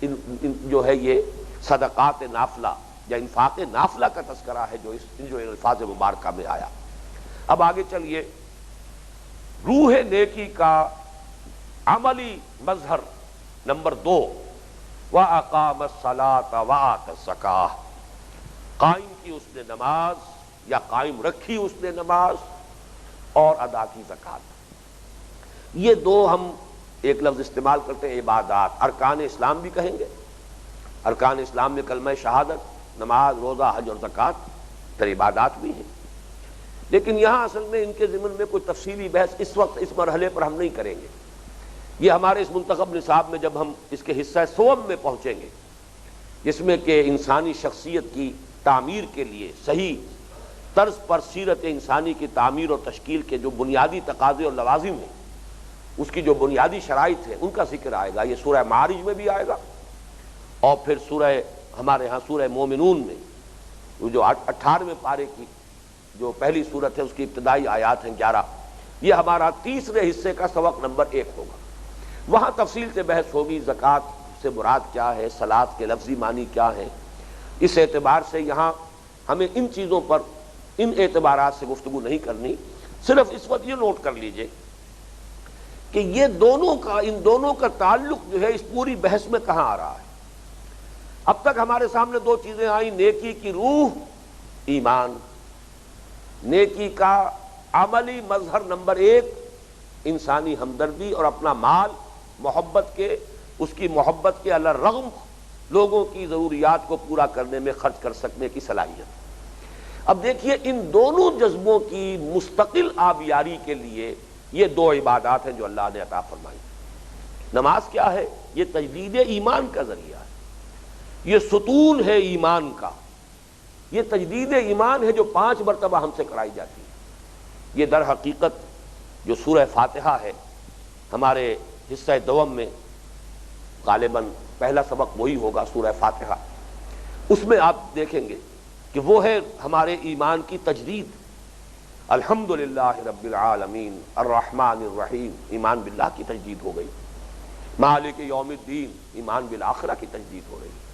جو ہے یہ صدقات نافلہ یا انفاق نافلہ کا تذکرہ ہے جو الفاظ مبارکہ میں آیا۔ اب آگے چلیے، روح نیکی کا عملی مظہر نمبر 2، وَأَقَامَ الصَّلَاةَ وَآتَى الزَّكَاةَ، قائم کی اس نے نماز یا قائم رکھی اس نے نماز اور ادا کی زکوٰۃ۔ یہ دو ہم ایک لفظ استعمال کرتے ہیں عبادات، ارکان اسلام بھی کہیں گے۔ ارکان اسلام میں کلمہ شہادت، نماز، روزہ، حج اور زکوٰۃ، پھر عبادات بھی ہیں، لیکن یہاں اصل میں ان کے ضمن میں کوئی تفصیلی بحث اس وقت اس مرحلے پر ہم نہیں کریں گے۔ یہ ہمارے اس منتخب نصاب میں جب ہم اس کے حصہ سوم میں پہنچیں گے، جس میں کہ انسانی شخصیت کی تعمیر کے لیے صحیح طرز پر سیرت انسانی کی تعمیر اور تشکیل کے جو بنیادی تقاضے اور لوازم ہیں، اس کی جو بنیادی شرائط ہیں، ان کا ذکر آئے گا۔ یہ سورہ معارج میں بھی آئے گا، اور پھر سورہ ہمارے ہاں سورہ مومنون میں جو 18ویں پارے کی جو پہلی صورت ہے، اس کی ابتدائی آیات ہیں 11، یہ ہمارا تیسرے حصے کا سبق نمبر 1 ہوگا۔ وہاں تفصیل سے بحث ہوگی، زکوٰۃ سے مراد کیا ہے، صلاۃ کے لفظی معنی کیا ہے۔ اس اعتبار سے یہاں ہمیں ان چیزوں پر، ان اعتبارات سے گفتگو نہیں کرنی، صرف اس وقت یہ نوٹ کر لیجئے کہ یہ ان دونوں کا تعلق جو ہے اس پوری بحث میں کہاں آ رہا ہے۔ اب تک ہمارے سامنے 2 چیزیں آئیں، نیکی کی روح، ایمان، نیکی کا عملی مظہر نمبر 1 انسانی ہمدردی اور اپنا مال محبت کے، اس کی محبت کے علی الرغم لوگوں کی ضروریات کو پورا کرنے میں خرچ کر سکنے کی صلاحیت۔ اب دیکھیے ان دونوں جذبوں کی مستقل آبیاری کے لیے یہ 2 عبادات ہیں جو اللہ نے عطا فرمائی۔ نماز کیا ہے؟ یہ تجدید ایمان کا ذریعہ ہے، یہ ستون ہے ایمان کا، یہ تجدید ایمان ہے جو 5 مرتبہ ہم سے کرائی جاتی ہے۔ یہ در حقیقت جو سورہ فاتحہ ہے ہمارے حصہ دوم میں، غالباً پہلا سبق وہی ہوگا سورہ فاتحہ، اس میں آپ دیکھیں گے کہ وہ ہے ہمارے ایمان کی تجدید۔ الحمدللہ رب العالمین الرحمن الرحیم، ایمان باللہ کی تجدید ہو گئی۔ مالک یوم الدین، ایمان بالآخرہ کی تجدید ہو رہی ہے۔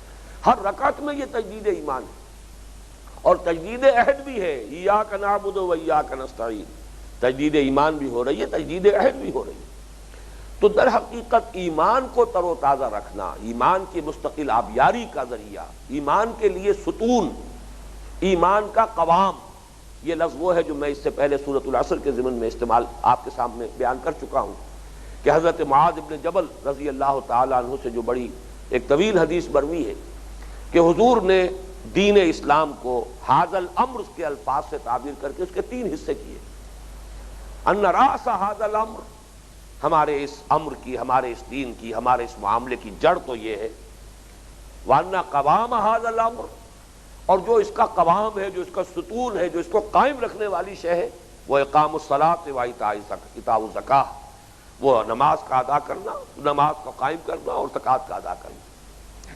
ہر رکعت میں یہ تجدید ایمان ہے، اور تجدید عہد بھی ہے، ایاک نعبد و ایاک نستعین، تجدید ایمان بھی ہو رہی ہے، تجدید عہد بھی ہو رہی ہے۔ تو در حقیقت ایمان کو تر و تازہ رکھنا، ایمان کی مستقل آبیاری کا ذریعہ، ایمان کے لیے ستون، ایمان کا قوام، یہ لفظ وہ ہے جو میں اس سے پہلے سورۃ العصر کے ضمن میں استعمال آپ کے سامنے بیان کر چکا ہوں کہ حضرت معاذ ابن جبل رضی اللہ تعالیٰ عنہ سے جو بڑی ایک طویل حدیث مروی ہے کہ حضور نے دین اسلام کو ھذا الامر کے الفاظ سے تعبیر کر کے اس کے 3 حصے کیے۔ ان راس ھذا الامر، ہمارے اس امر کی، ہمارے اس دین کی، ہمارے اس معاملے کی جڑ تو یہ ہے، وَأَنَّ قَوَامَ ھذا الامر، اور جو اس کا قوام ہے، جو اس کا ستون ہے، جو اس کو قائم رکھنے والی شے ہے، وہ اقام الصلاۃ و ایتاء الزکاۃ، وہ نماز کا ادا کرنا، نماز کا قائم کرنا اور زکوٰۃ کا ادا کرنا۔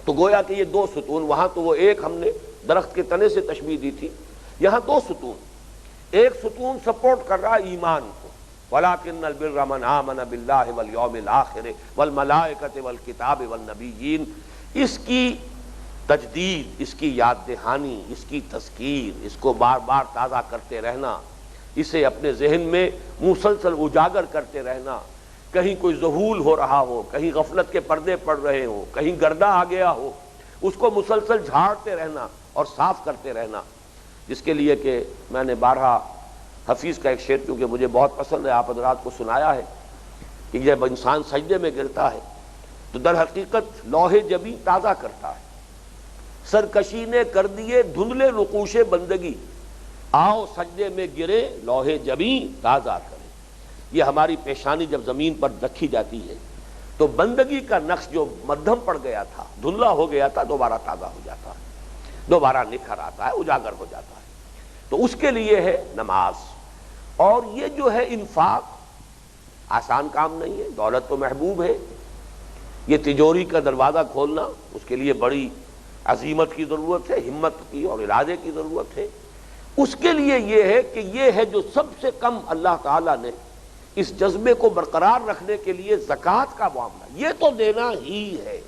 تو گویا کہ یہ 2 ستون، وہاں تو وہ ایک ہم نے درخت کے تنے سے تشبیہ دی تھی، یہاں 2 ستون، ایک ستون سپورٹ کر رہا ہے ایمان کو، وَلَٰكِنَّ الْبِرَّ مَنْ آمَنَ بِاللَّهِ وَالْيَوْمِ الْآخِرِ وَالْمَلَائِكَةِ وَالْكِتَابِ وَالنَّبِيِّينَ، اس کی تجدید، اس کی یاد دہانی، اس کی تذکیر، اس کو بار بار تازہ کرتے رہنا، اسے اپنے ذہن میں مسلسل اجاگر کرتے رہنا، کہیں کوئی ذہول ہو رہا ہو، کہیں غفلت کے پردے پڑ رہے ہوں، کہیں گردہ آ گیا ہو، اس کو مسلسل جھاڑتے رہنا اور صاف کرتے رہنا، جس کے لیے کہ میں نے بارہا حفیظ کا ایک شعر کیونکہ مجھے بہت پسند ہے، آپ حضرات کو سنایا ہے کہ جب انسان سجدے میں گرتا ہے تو در حقیقت لوح جبیں تازہ کرتا ہے، سرکشی نے کر دیے دھندلے نقوش بندگی، آؤ سجدے میں گرے لوح جبیں تازہ کرے۔ یہ ہماری پیشانی جب زمین پر رکھی جاتی ہے تو بندگی کا نقش جو مدھم پڑ گیا تھا، دھندلا ہو گیا تھا، دوبارہ تازہ ہو جاتا ہے، دوبارہ نکھر آتا ہے، اجاگر ہو جاتا ہے۔ تو اس کے لیے ہے نماز، اور یہ جو ہے انفاق آسان کام نہیں ہے، دولت تو محبوب ہے، یہ تجوری کا دروازہ کھولنا اس کے لیے بڑی عزیمت کی ضرورت ہے، ہمت کی اور ارادے کی ضرورت ہے۔ اس کے لیے یہ ہے کہ یہ ہے جو سب سے کم اللہ تعالیٰ نے اس جذبے کو برقرار رکھنے کے لیے زکوٰۃ کا معاملہ، یہ تو دینا ہی ہے۔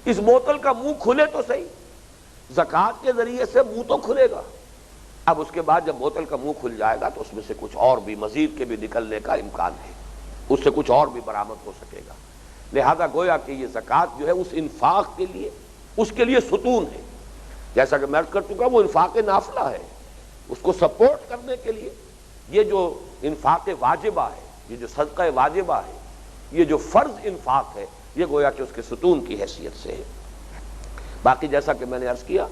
اس بوتل کا منہ کھلے تو صحیح، زکوٰۃ کے ذریعے سے منہ تو کھلے گا، اب اس کے بعد جب بوتل کا منہ کھل جائے گا تو اس میں سے کچھ اور بھی مزید کے بھی نکلنے کا امکان ہے، اس سے کچھ اور بھی برآمد ہو سکے گا۔ لہذا گویا کہ یہ زکوٰۃ جو ہے اس انفاق کے لیے، اس کے لیے ستون ہے، جیسا کہ میں عرض کر چکا وہ انفاق نافلہ ہے، اس کو سپورٹ کرنے کے لیے یہ جو انفاق واجبہ ہے، یہ جو صدقہ واجبہ ہے، یہ جو فرض انفاق ہے، یہ گویا کہ اس کے ستون کی حیثیت سے ہے۔ باقی جیسا کہ میں نے عرض کیا،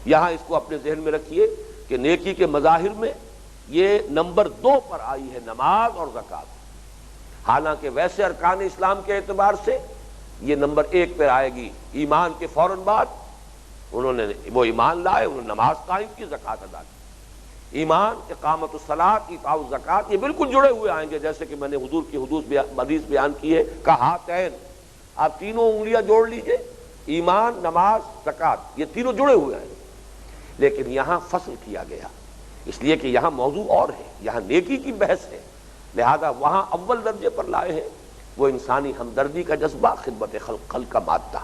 یہاں اس کو اپنے ذہن میں رکھیے کہ نیکی کے مظاہر میں یہ نمبر 2 پر آئی ہے نماز اور زکوٰۃ، حالانکہ ویسے ارکان اسلام کے اعتبار سے یہ نمبر 1 پر آئے گی، ایمان کے فوراً بعد انہوں نے وہ ایمان لائے، انہوں نے نماز قائم کی، زکوٰۃ ادا کی۔ ایمان، اقامت الصلاۃ، ایتاء الزکوٰۃ، یہ بالکل جڑے ہوئے آئیں گے، جیسے کہ میں نے حضور کی حدیث بیان کی ہے، کہاتین، آپ تینوں انگلیاں جوڑ لیجئے، ایمان، نماز، زکوٰۃ، یہ تینوں جڑے ہوئے آئیں گے۔ لیکن یہاں فصل کیا گیا، اس لیے کہ یہاں موضوع اور ہے، یہاں نیکی کی بحث ہے، لہذا وہاں اول درجے پر لائے ہیں وہ انسانی ہمدردی کا جذبہ، خدمت خلق کا مادہ۔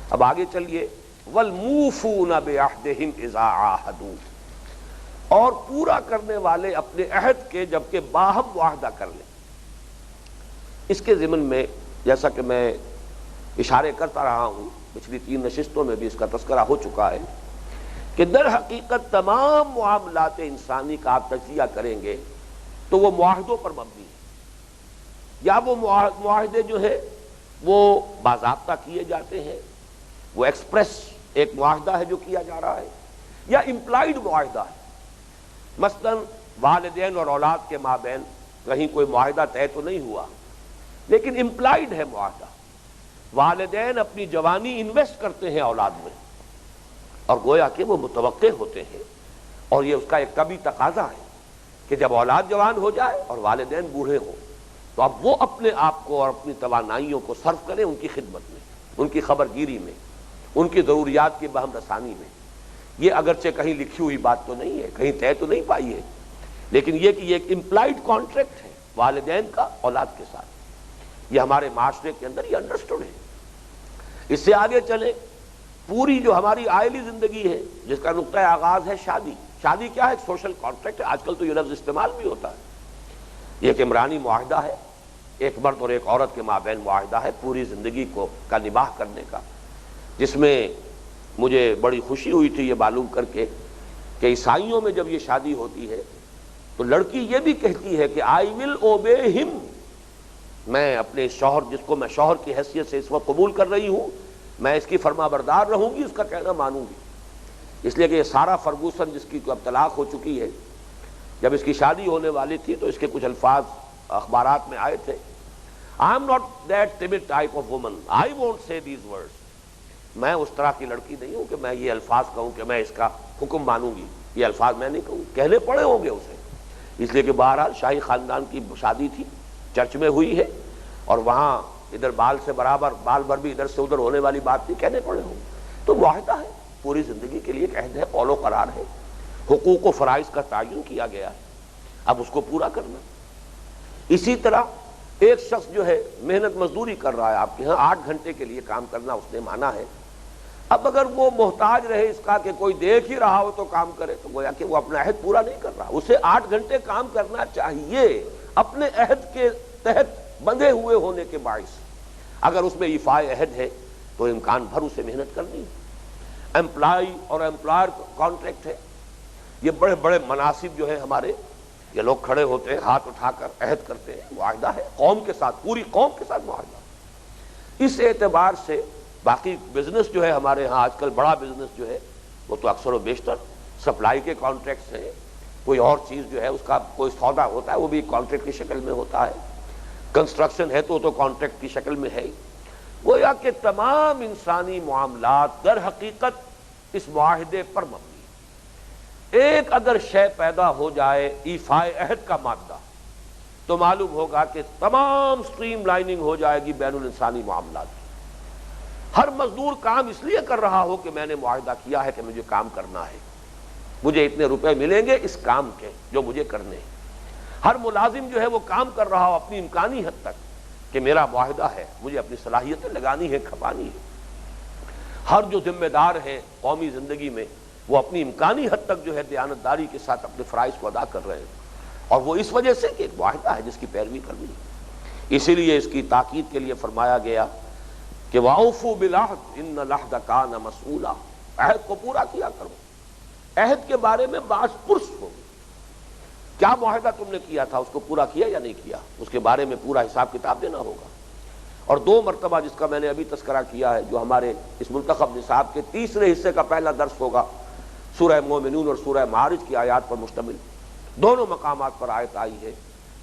اب آگے چلیے، وَالْمُوفُونَ بِعَهْدِهِمْ إِذَا عَاهَدُوا، اور پورا کرنے والے اپنے عہد کے جبکہ باہم معاہدہ کر لیں۔ اس کے ضمن میں جیسا کہ میں اشارے کرتا رہا ہوں، پچھلی 3 نشستوں میں بھی اس کا تذکرہ ہو چکا ہے کہ در حقیقت تمام معاملات انسانی کا آپ تجزیہ کریں گے تو وہ معاہدوں پر مبنی ہے، یا وہ معاہدے جو ہے وہ باضابطہ کیے جاتے ہیں، وہ ایکسپریس ایک معاہدہ ہے جو کیا جا رہا ہے، یا امپلائیڈ معاہدہ ہے، مثلا والدین اور اولاد کے مابین کہیں کوئی معاہدہ طے تو نہیں ہوا لیکن امپلائیڈ ہے معاہدہ، والدین اپنی جوانی انویسٹ کرتے ہیں اولاد میں اور گویا کہ وہ متوقع ہوتے ہیں، اور یہ اس کا ایک طبعی تقاضا ہے کہ جب اولاد جوان ہو جائے اور والدین بوڑھے ہوں تو اب وہ اپنے آپ کو اور اپنی توانائیوں کو صرف کریں ان کی خدمت میں، ان کی خبر گیری میں، ان کی ضروریات کی بہم رسانی میں۔ یہ اگرچہ کہیں لکھی ہوئی بات تو نہیں ہے، کہیں طے تو نہیں پائی ہے، لیکن یہ کہ یہ ایک امپلائیڈ کانٹریکٹ ہے والدین کا اولاد کے ساتھ، یہ ہمارے معاشرے کے اندر یہ انڈرسٹوڈ ہے۔ اس سے آگے چلیں پوری جو ہماری آئلی زندگی ہے جس کا نقطۂ آغاز ہے شادی. شادی کیا ہے؟ ایک سوشل کانٹریکٹ ہے. آج کل تو یہ لفظ استعمال بھی ہوتا ہے. یہ ایک عمرانی معاہدہ ہے, ایک مرد اور ایک عورت کے مابین معاہدہ ہے پوری زندگی کا نباہ کرنے کا, جس میں مجھے بڑی خوشی ہوئی تھی یہ معلوم کر کے کہ عیسائیوں میں جب یہ شادی ہوتی ہے تو لڑکی یہ بھی کہتی ہے کہ آئی ول اوبے ہم, میں اپنے شوہر جس کو میں شوہر کی حیثیت سے اس وقت قبول کر رہی ہوں, میں اس کی فرما بردار رہوں گی, اس کا کہنا مانوں گی. اس لیے کہ یہ سارا فرگوسن جس کی اب طلاق ہو چکی ہے, جب اس کی شادی ہونے والی تھی تو اس کے کچھ الفاظ اخبارات میں آئے تھے. I am not that timid type of woman. I won't say these words. میں اس طرح کی لڑکی نہیں ہوں کہ میں یہ الفاظ کہوں کہ میں اس کا حکم مانوں گی. یہ الفاظ میں نہیں کہوں, کہنے پڑے ہوں گے اسے. اس لیے کہ بہرحال شاہی خاندان کی شادی تھی, چرچ میں ہوئی ہے, اور وہاں ادھر بال سے برابر بال بھر بھی ادھر سے ادھر ہونے والی بات تھی, کہنے پڑے ہوں. تو معاہدہ ہے, پوری زندگی کے لیے ایک عہد ہے, قول و قرار ہے, حقوق و فرائض کا تعین کیا گیا ہے, اب اس کو پورا کرنا. اسی طرح ایک شخص جو ہے محنت مزدوری کر رہا ہے آپ کے ہاں, 8 گھنٹے کے لیے کام کرنا اس نے مانا ہے. اب اگر وہ محتاج رہے اس کا کہ کوئی دیکھ ہی رہا ہو تو کام کرے, تو گویا کہ وہ اپنا عہد پورا نہیں کر رہا. اسے 8 گھنٹے کام کرنا چاہیے اپنے عہد کے تحت بندھے ہوئے ہونے کے باعث. اگر اس میں ایفائے عہد ہے تو امکان بھر اسے محنت کرنی ہے. امپلائی اور امپلائر کانٹریکٹ ہے. یہ بڑے بڑے مناصب جو ہے ہمارے, یہ لوگ کھڑے ہوتے ہیں ہاتھ اٹھا کر عہد کرتے ہیں, معاہدہ ہے قوم کے ساتھ, پوری قوم کے ساتھ معاہدہ. اس اعتبار سے باقی بزنس جو ہے ہمارے ہاں آج کل بڑا بزنس جو ہے وہ تو اکثر و بیشتر سپلائی کے کانٹریکٹس ہیں. کوئی اور چیز جو ہے اس کا کوئی سودا ہوتا ہے وہ بھی کانٹریکٹ کی شکل میں ہوتا ہے. کنسٹرکشن ہے تو کانٹریکٹ کی شکل میں ہے. گویا کہ تمام انسانی معاملات در حقیقت اس معاہدے پر مبنی. ایک اگر شے پیدا ہو جائے ایفائے عہد کا مادہ, تو معلوم ہوگا کہ تمام سٹریم لائننگ ہو جائے گی بین الانسانی معاملات کی. ہر مزدور کام اس لیے کر رہا ہو کہ میں نے معاہدہ کیا ہے کہ مجھے کام کرنا ہے, مجھے اتنے روپے ملیں گے اس کام کے جو مجھے کرنے ہیں. ہر ملازم جو ہے وہ کام کر رہا ہو اپنی امکانی حد تک کہ میرا معاہدہ ہے, مجھے اپنی صلاحیتیں لگانی ہے, کھپانی ہے. ہر جو ذمہ دار ہیں قومی زندگی میں وہ اپنی امکانی حد تک جو ہے دیانتداری کے ساتھ اپنے فرائض کو ادا کر رہے ہیں, اور وہ اس وجہ سے کہ ایک معاہدہ ہے جس کی پیروی کرنی ہے. اسی لیے اس کی تاکید کے لیے فرمایا گیا کہ وَأَوْفُوا بِالْعَهْدِ إِنَّ الْعَهْدَ كَانَ مَسْئُولًا, عہد کو پورا کیا کرو. عہد کے بارے میں باز پرس ہو, کیا معاہدہ تم نے کیا تھا اس کو پورا کیا یا نہیں کیا, اس کے بارے میں پورا حساب کتاب دینا ہوگا. اور 2 مرتبہ جس کا میں نے ابھی تذکرہ کیا ہے, جو ہمارے اس منتخب نصاب کے تیسرے حصے کا پہلا درس ہوگا, سورہ مومنون اور سورہ معارج کی آیات پر مشتمل, دونوں مقامات پر آیت آئی ہے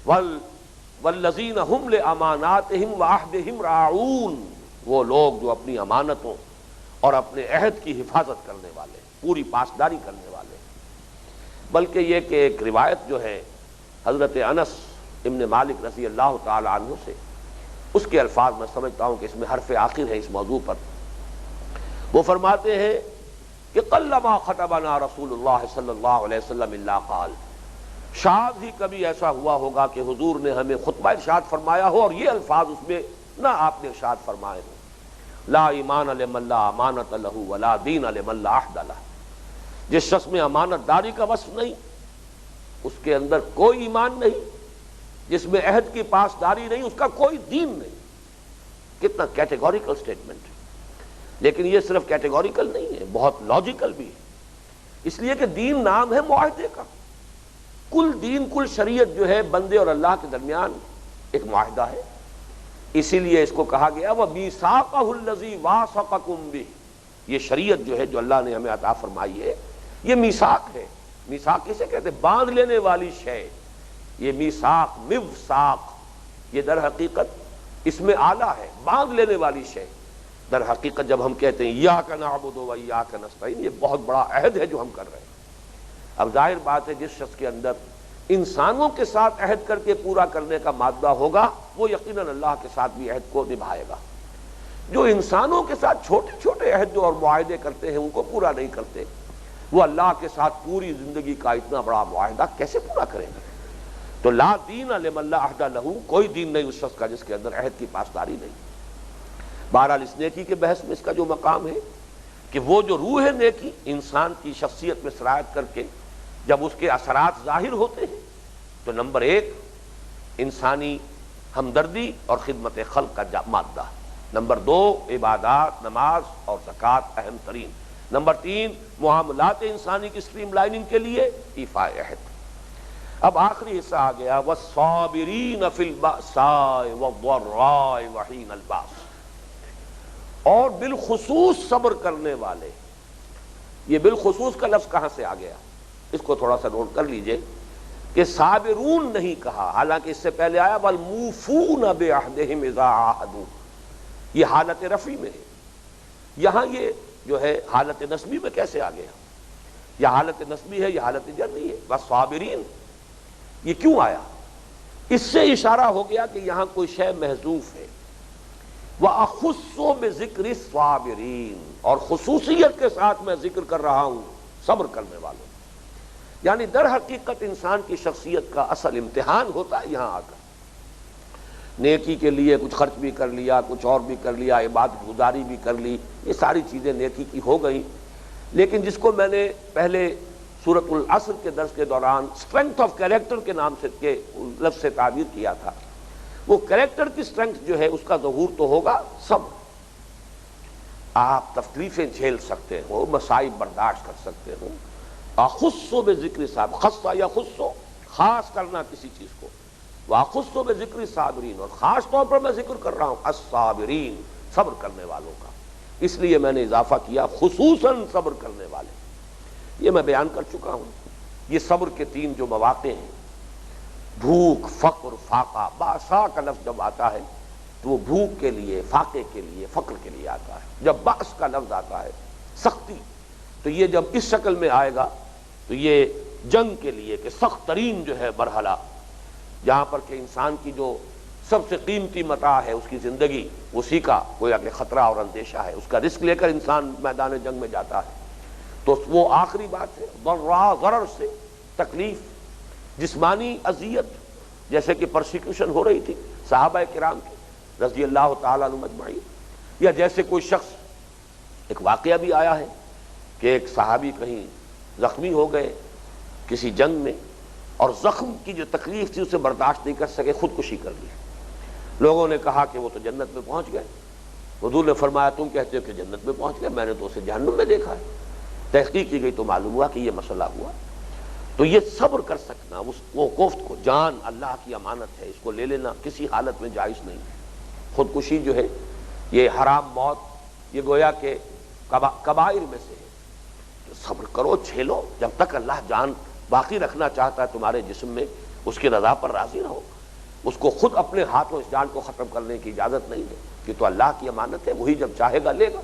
وَالَّذِينَ هُمْ لِأَمَانَاتِهِمْ وَعَهْدِهِمْ رَاعُونَ, وہ لوگ جو اپنی امانتوں اور اپنے عہد کی حفاظت کرنے والے, پوری پاسداری کرنے والے. بلکہ یہ کہ ایک روایت جو ہے حضرت انس ابن مالک رضی اللہ تعالی عنہ سے, اس کے الفاظ میں سمجھتا ہوں کہ اس میں حرف آخر ہے اس موضوع پر. وہ فرماتے ہیں کہ قلما خطبنا رسول اللہ صلی اللہ علیہ وسلم الا قال, شاید ہی کبھی ایسا ہوا ہوگا کہ حضور نے ہمیں خطبہ ارشاد فرمایا ہو اور یہ الفاظ اس میں نہ آپ نے ارشاد فرمائے ہو, لا ایمان لمن لا امانت لہ ولا دین لمن لا عہد لہ. جس شخص میں امانت داری کا وصف نہیں, اس کے اندر کوئی ایمان نہیں, جس میں عہد کی پاسداری نہیں, اس کا کوئی دین نہیں. کتنا کیٹیگوریکل سٹیٹمنٹ ہے. لیکن یہ صرف کیٹیگوریکل نہیں ہے, بہت لاجیکل بھی ہے. اس لیے کہ دین نام ہے معاہدے کا. کل دین, کل شریعت جو ہے بندے اور اللہ کے درمیان ایک معاہدہ ہے. اسی لیے اس کو کہا گیا وَمِيثَاقَهُ الَّذِي وَاثَقَكُم بِهِ, یہ شریعت جو ہے جو اللہ نے ہمیں عطا فرمائی ہے یہ میثاق ہے. میثاق کسے کہتے ہیں؟ باندھ لینے والی شے. یہ میثاق, میوثاق, یہ در حقیقت اس میں آلہ ہے, باندھ لینے والی شے. در حقیقت جب ہم کہتے ہیں ایاک نعبد و ایاک نستعین, یہ بہت بڑا عہد ہے جو ہم کر رہے ہیں. اب ظاہر بات ہے جس شخص کے اندر انسانوں کے ساتھ عہد کر کے پورا کرنے کا مادہ ہوگا وہ یقیناً اللہ کے ساتھ بھی عہد کو نبھائے گا. جو انسانوں کے ساتھ چھوٹے چھوٹے عہد جو اور معاہدے کرتے ہیں ان کو پورا نہیں کرتے, وہ اللہ کے ساتھ پوری زندگی کا اتنا بڑا معاہدہ کیسے پورا کریں گے؟ تو لا دین لمن لا عہد لہ, کوئی دین نہیں اس شخص کا جس کے اندر عہد کی پاسداری نہیں. بہرحال اس نیکی کے بحث میں اس کا جو مقام ہے کہ وہ جو روح نیکی انسان کی شخصیت میں سرایت کر کے جب اس کے اثرات ظاہر ہوتے ہیں تو نمبر ایک انسانی ہمدردی اور خدمت خلق کا مادہ، نمبر دو عبادات نماز اور زکوٰۃ اہم ترین، نمبر تین معاملات انسانی کی سٹریم لائننگ کے لیے ایفاء عہد۔ اب آخری حصہ آ گیا والصابرین فی البأساء والضراء وحین الباس، اور بالخصوص صبر کرنے والے۔ یہ بالخصوص کا لفظ کہاں سے آ گیا؟ اس کو تھوڑا سا نوٹ کر لیجئے کہ صابرون نہیں کہا، حالانکہ اس سے پہلے آیا والموفون بعہدہم اذا عاہدوا، یہ حالت رفعی میں ہے۔ یہاں یہ جو ہے حالت نصبی میں کیسے آ گیا؟ یہ حالت نصبی ہے، یہ حالت جری ہے۔ والصابرین یہ کیوں آیا؟ اس سے اشارہ ہو گیا کہ یہاں کوئی شے محذوف ہے۔ وَأَخُصُّ بِذِكْرِ الصَّابِرِينَ، اور خصوصیت کے ساتھ میں ذکر کر رہا ہوں صبر کرنے والوں، یعنی در حقیقت انسان کی شخصیت کا اصل امتحان ہوتا ہے یہاں آ کر۔ نیکی کے لیے کچھ خرچ بھی کر لیا، کچھ اور بھی کر لیا، عبادت گزاری بھی کر لی، یہ ساری چیزیں نیکی کی ہو گئی، لیکن جس کو میں نے پہلے سورۃ العصر کے درس کے دوران اسٹرینگتھ آف کیریکٹر کے نام سے کے لفظ سے تعبیر کیا تھا، وہ کیریکٹر کی اسٹرینگتھ جو ہے اس کا ظہور تو ہوگا صبر۔ آپ تکلیفیں جھیل سکتے ہو، مصائب برداشت کر سکتے ہو۔ اخص بذکر صاحب، خص یا خص، خاص کرنا کسی چیز کو، واخص بذکر صابرین، اور خاص طور پر میں ذکر کر رہا ہوں الصابرین، صبر کرنے والوں کا، اس لیے میں نے اضافہ کیا خصوصاً صبر کرنے والے۔ یہ میں بیان کر چکا ہوں، یہ صبر کے تین جو مواقع ہیں، بھوک، فقر، فاقہ۔ باسا کا لفظ جب آتا ہے تو وہ بھوک کے لیے، فاقے کے لیے، فقر کے لیے آتا ہے۔ جب باس کا لفظ آتا ہے سختی، تو یہ جب اس شکل میں آئے گا تو یہ جنگ کے لیے کہ سخت ترین جو ہے مرحلہ، جہاں پر کہ انسان کی جو سب سے قیمتی متاع ہے اس کی زندگی، اسی کا گویا کہ خطرہ اور اندیشہ ہے، اس کا رسک لے کر انسان میدان جنگ میں جاتا ہے، تو وہ آخری بات ہے۔ ضرا، ضرر سے تکلیف، جسمانی اذیت، جیسے کہ پرسیکیوشن ہو رہی تھی صحابہ کرام کی رضی اللہ تعالیٰ عنہ مجمعین، یا جیسے کوئی شخص، ایک واقعہ بھی آیا ہے کہ ایک صحابی کہیں زخمی ہو گئے کسی جنگ میں، اور زخم کی جو تکلیف تھی اسے برداشت نہیں کر سکے، خودکشی کر لی۔ لوگوں نے کہا کہ وہ تو جنت میں پہنچ گئے۔ حضور نے فرمایا تم کہتے ہو کہ جنت میں پہنچ گئے، میں نے تو اسے جہنم میں دیکھا ہے۔ تحقیق کی گئی تو معلوم ہوا کہ یہ مسئلہ ہوا۔ تو یہ صبر کر سکنا، وہ کوفت کو، جان اللہ کی امانت ہے، اس کو لے لینا کسی حالت میں جائز نہیں ہے۔ خودکشی جو ہے یہ حرام موت، یہ گویا کہ کبائر میں سے ہے۔ تو صبر کرو، جھیلو، جب تک اللہ جان باقی رکھنا چاہتا ہے تمہارے جسم میں، اس کی رضا پر راضی رہو۔ اس کو خود اپنے ہاتھوں اس جان کو ختم کرنے کی اجازت نہیں ہے، یہ تو اللہ کی امانت ہے، وہی جب چاہے گا لے گا۔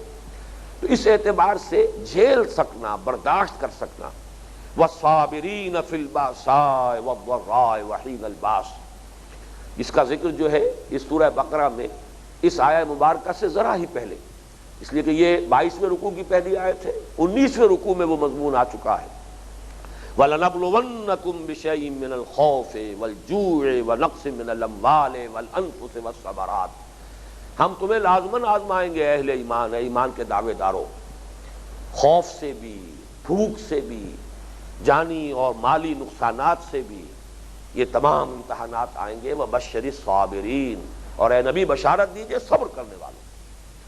تو اس اعتبار سے جھیل سکنا، برداشت کر سکنا۔ والصابرین فی البأساء والضراء وحین الباس، جس کا ذکر جو ہے اس سورہ بقرہ میں اس آیہ مبارکہ سے ذرا ہی پہلے، اس لیے کہ یہ 22ویں رکوع کی پہلی آیت ہے، 19ویں رکوع میں وہ مضمون آ چکا ہے۔ وَلَنَبْلُوَنَّكُمْ بِشَيْءٍ مِّنَ الْخَوْفِ وَالْجُوعِ وَنَقْصٍ مِّنَ الْأَمْوَالِ وَالْأَنفُسِ وَالثَّمَرَاتِ، ہم تمہیں لازماً آزمائیں گے اہل ایمان، ایمان کے دعوے داروں، خوف سے بھی، بھوک سے بھی، جانی اور مالی نقصانات سے بھی، یہ تمام امتحانات آئیں گے۔ وَبَشِّرِ الصَّابِرِينَ، اور اے نبی بشارت دیجئے صبر کرنے والوں،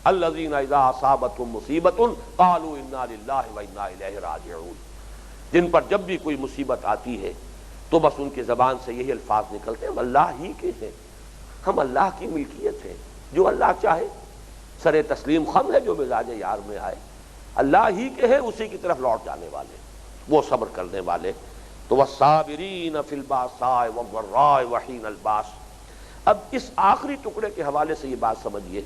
الَّذِينَ إِذَا أَصَابَتْهُمْ مُصِيبَةٌ قَالُوا إِنَّا لِلَّهِ وَإِنَّا إِلَيْهِ رَاجِعُونَ، جن پر جب بھی کوئی مصیبت آتی ہے تو بس ان کی زبان سے یہی الفاظ نکلتے ہیں، ہم اللہ ہی کے ہیں، ہم اللہ کی ملکیت ہیں، جو اللہ چاہے، سر تسلیم خم ہے جو مزاج یار میں آئے، اللہ ہی کے ہیں، اسی کی طرف لوٹ جانے والے، وہ صبر کرنے والے۔ تو والصابرین فی البأساء والضراء وحین الباس۔ اب اس آخری ٹکڑے کے حوالے سے یہ بات سمجھیے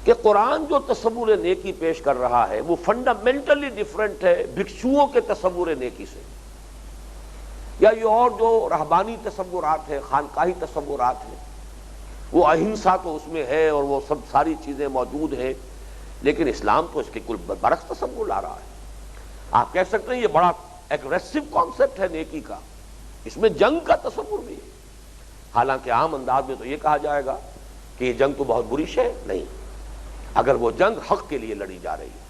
کہ قرآن جو تصور نیکی پیش کر رہا ہے وہ فنڈامنٹلی ڈیفرنٹ ہے بھکشوؤں کے تصور نیکی سے، یا یہ اور جو رہبانی تصورات ہیں، خانقاہی تصورات ہیں، وہ اہنسا تو اس میں ہے اور وہ سب ساری چیزیں موجود ہیں، لیکن اسلام تو اس کے کل برعکس تصور لا رہا ہے۔ آپ کہہ سکتے ہیں یہ بڑا ایگریسو کانسیپٹ ہے نیکی کا، اس میں جنگ کا تصور بھی ہے، حالانکہ عام انداز میں تو یہ کہا جائے گا کہ یہ جنگ تو بہت بری شے ہے، نہیں، اگر وہ جنگ حق کے لیے لڑی جا رہی ہے،